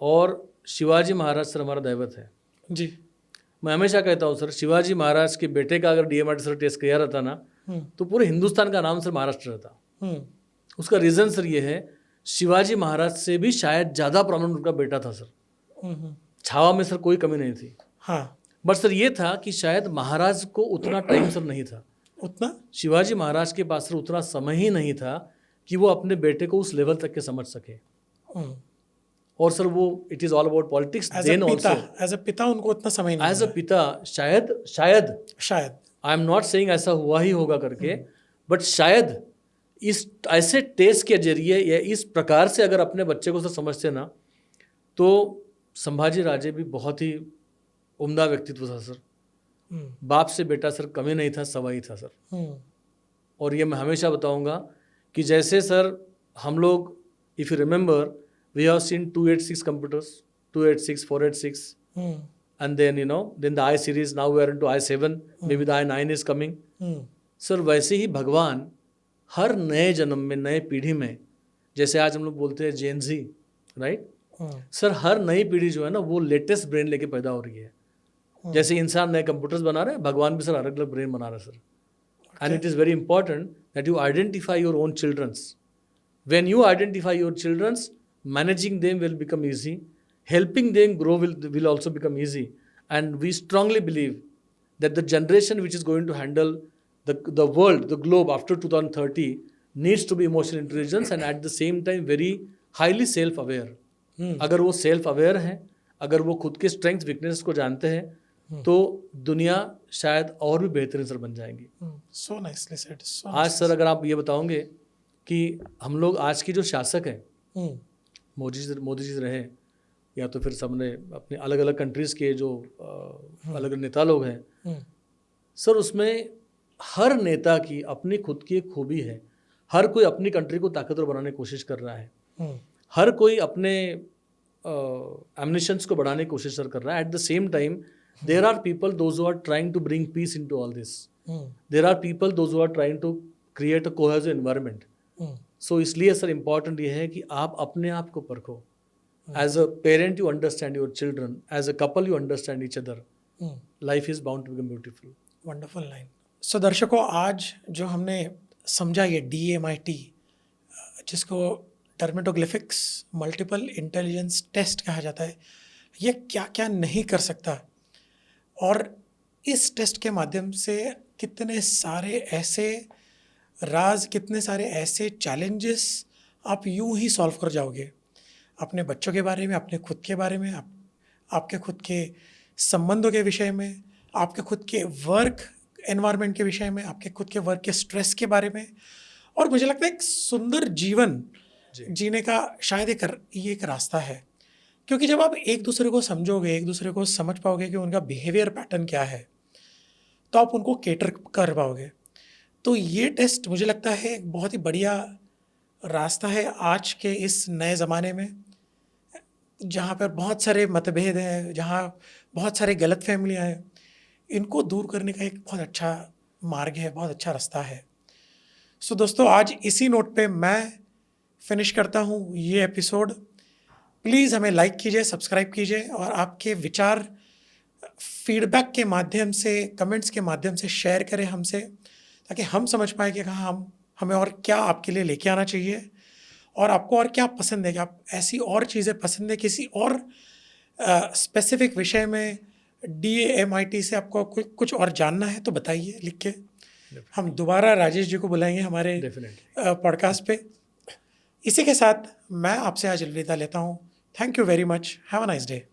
और शिवाजी महाराज सर हमारा दैवत है जी। मैं हमेशा कहता हूँ सर, शिवाजी महाराज के बेटे का अगर डीएमआरटी सर टेस्ट किया रहता ना तो पूरे हिंदुस्तान का नाम सर महाराष्ट्र रहता। उसका रीज़न सर ये है, शिवाजी महाराज से भी शायद ज़्यादा प्रॉब्लम उनका बेटा था सर। छावा में सर कोई कमी नहीं थी। हाँ। बट सर ये था कि शायद महाराज को उतना टाइम सर नहीं था, उतना शिवाजी महाराज के पास सर उतना समय ही नहीं था कि वो अपने बेटे को उस लेवल तक के समझ सके। और सर वो it is all about politics then also. As a पिता उनको उतना समय नहीं, एज अ पिता शायद आई एम नॉट सेइंग ऐसा हुआ ही होगा करके, बट शायद इस ऐसे टेस्ट के जरिए या इस प्रकार से अगर अपने बच्चे को सर समझते ना, तो संभाजी राजे भी बहुत ही उम्दा व्यक्तित्व था सर। बाप से बेटा सर कमी नहीं था, सवाई था सर। और ये मैं हमेशा बताऊंगा कि जैसे सर हम लोग, if you remember, we have seen 286 computers, 286, 486, and then then the I series, now we are into I7, maybe the I9 is coming. Sir वैसे ही भगवान हर नए जन्म में, नए पीढ़ी में, जैसे आज हम लोग बोलते हैं जेन जी, राइट, सर हर नई पीढ़ी जो है ना वो लेटेस्ट ब्रेन लेके पैदा हो रही है। जैसे इंसान नए कंप्यूटर्स बना रहे हैं, भगवान भी सर अलग अलग ब्रेन बना रहे हैं sir. And it is very important that you identify your own childrens. When you identify your childrens, managing them will become easy, helping them grow will also become easy, and we strongly believe that the generation which is going to handle the world, the globe after 2030 needs to be emotional intelligence and at the same time very highly self aware. अगर वो self aware हैं, अगर वो खुद के strength weakness को जानते हैं, तो दुनिया शायद और भी बेहतरीन सर बन जाएंगी। So nicely said. आज सर अगर आप ये बताओगे कि हम लोग आज की जो शासक हैं, मोदी जी रहे या तो फिर सबने अपने अलग अलग कंट्रीज़ के जो अलग नेता लोग हैं सर, उसमें हर नेता की अपनी खुद की एक खूबी है। हर कोई अपनी कंट्री को ताकतवर बनाने की कोशिश कर रहा है, हर कोई अपने एम्बिशंस को बढ़ाने की कोशिश कर रहा है। At the same time there are people those who are trying to bring peace into all this, there are people those who are trying to create a cohesive environment. So इसलिए sir important ये है कि आप अपने आप को परखो। As a parent you understand your children, as a couple you understand each other, life is bound to become beautiful. Wonderful line. So दर्शकों, आज जो हमने समझा ये DMIT, जिसको डर्मेटोग्लिफिक्स मल्टीपल इंटेलिजेंस टेस्ट कहा जाता है, ये क्या क्या नहीं कर सकता, और इस टेस्ट के माध्यम से कितने सारे ऐसे राज, कितने सारे ऐसे चैलेंजेस आप यूं ही सॉल्व कर जाओगे, अपने बच्चों के बारे में, अपने खुद के बारे में, आपके खुद के संबंधों के विषय में, आपके खुद के वर्क एनवायरनमेंट के विषय में, आपके खुद के वर्क के स्ट्रेस के बारे में। और मुझे लगता है एक सुंदर जीवन जीने का शायद ये एक रास्ता है, क्योंकि जब आप एक दूसरे को समझोगे, एक दूसरे को समझ पाओगे कि उनका बिहेवियर पैटर्न क्या है, तो आप उनको केटर कर पाओगे। तो ये टेस्ट मुझे लगता है एक बहुत ही बढ़िया रास्ता है आज के इस नए ज़माने में, जहाँ पर बहुत सारे मतभेद हैं, जहाँ बहुत सारे गलतफहमियाँ हैं, इनको दूर करने का एक बहुत अच्छा मार्ग है, बहुत अच्छा रास्ता है। सो दोस्तों, आज इसी नोट पे मैं फिनिश करता हूँ ये एपिसोड। प्लीज़ हमें लाइक कीजिए, सब्सक्राइब कीजिए, और आपके विचार फीडबैक के माध्यम से, कमेंट्स के माध्यम से शेयर करें हमसे, ताकि हम समझ पाए कि कहाँ हमें और क्या आपके लिए लेके आना चाहिए, और आपको और क्या पसंद है, कि आप ऐसी और चीज़ें पसंद है किसी और स्पेसिफिक विषय में, DMIT से आपको कुछ और जानना है तो बताइए लिख के। हम दोबारा राजेश जी को बुलाएंगे हमारे डेफिनेटली। पॉडकास्ट पे। इसी के साथ मैं आपसे आज अलविदा लेता हूँ। Thank you very much. Have a nice day.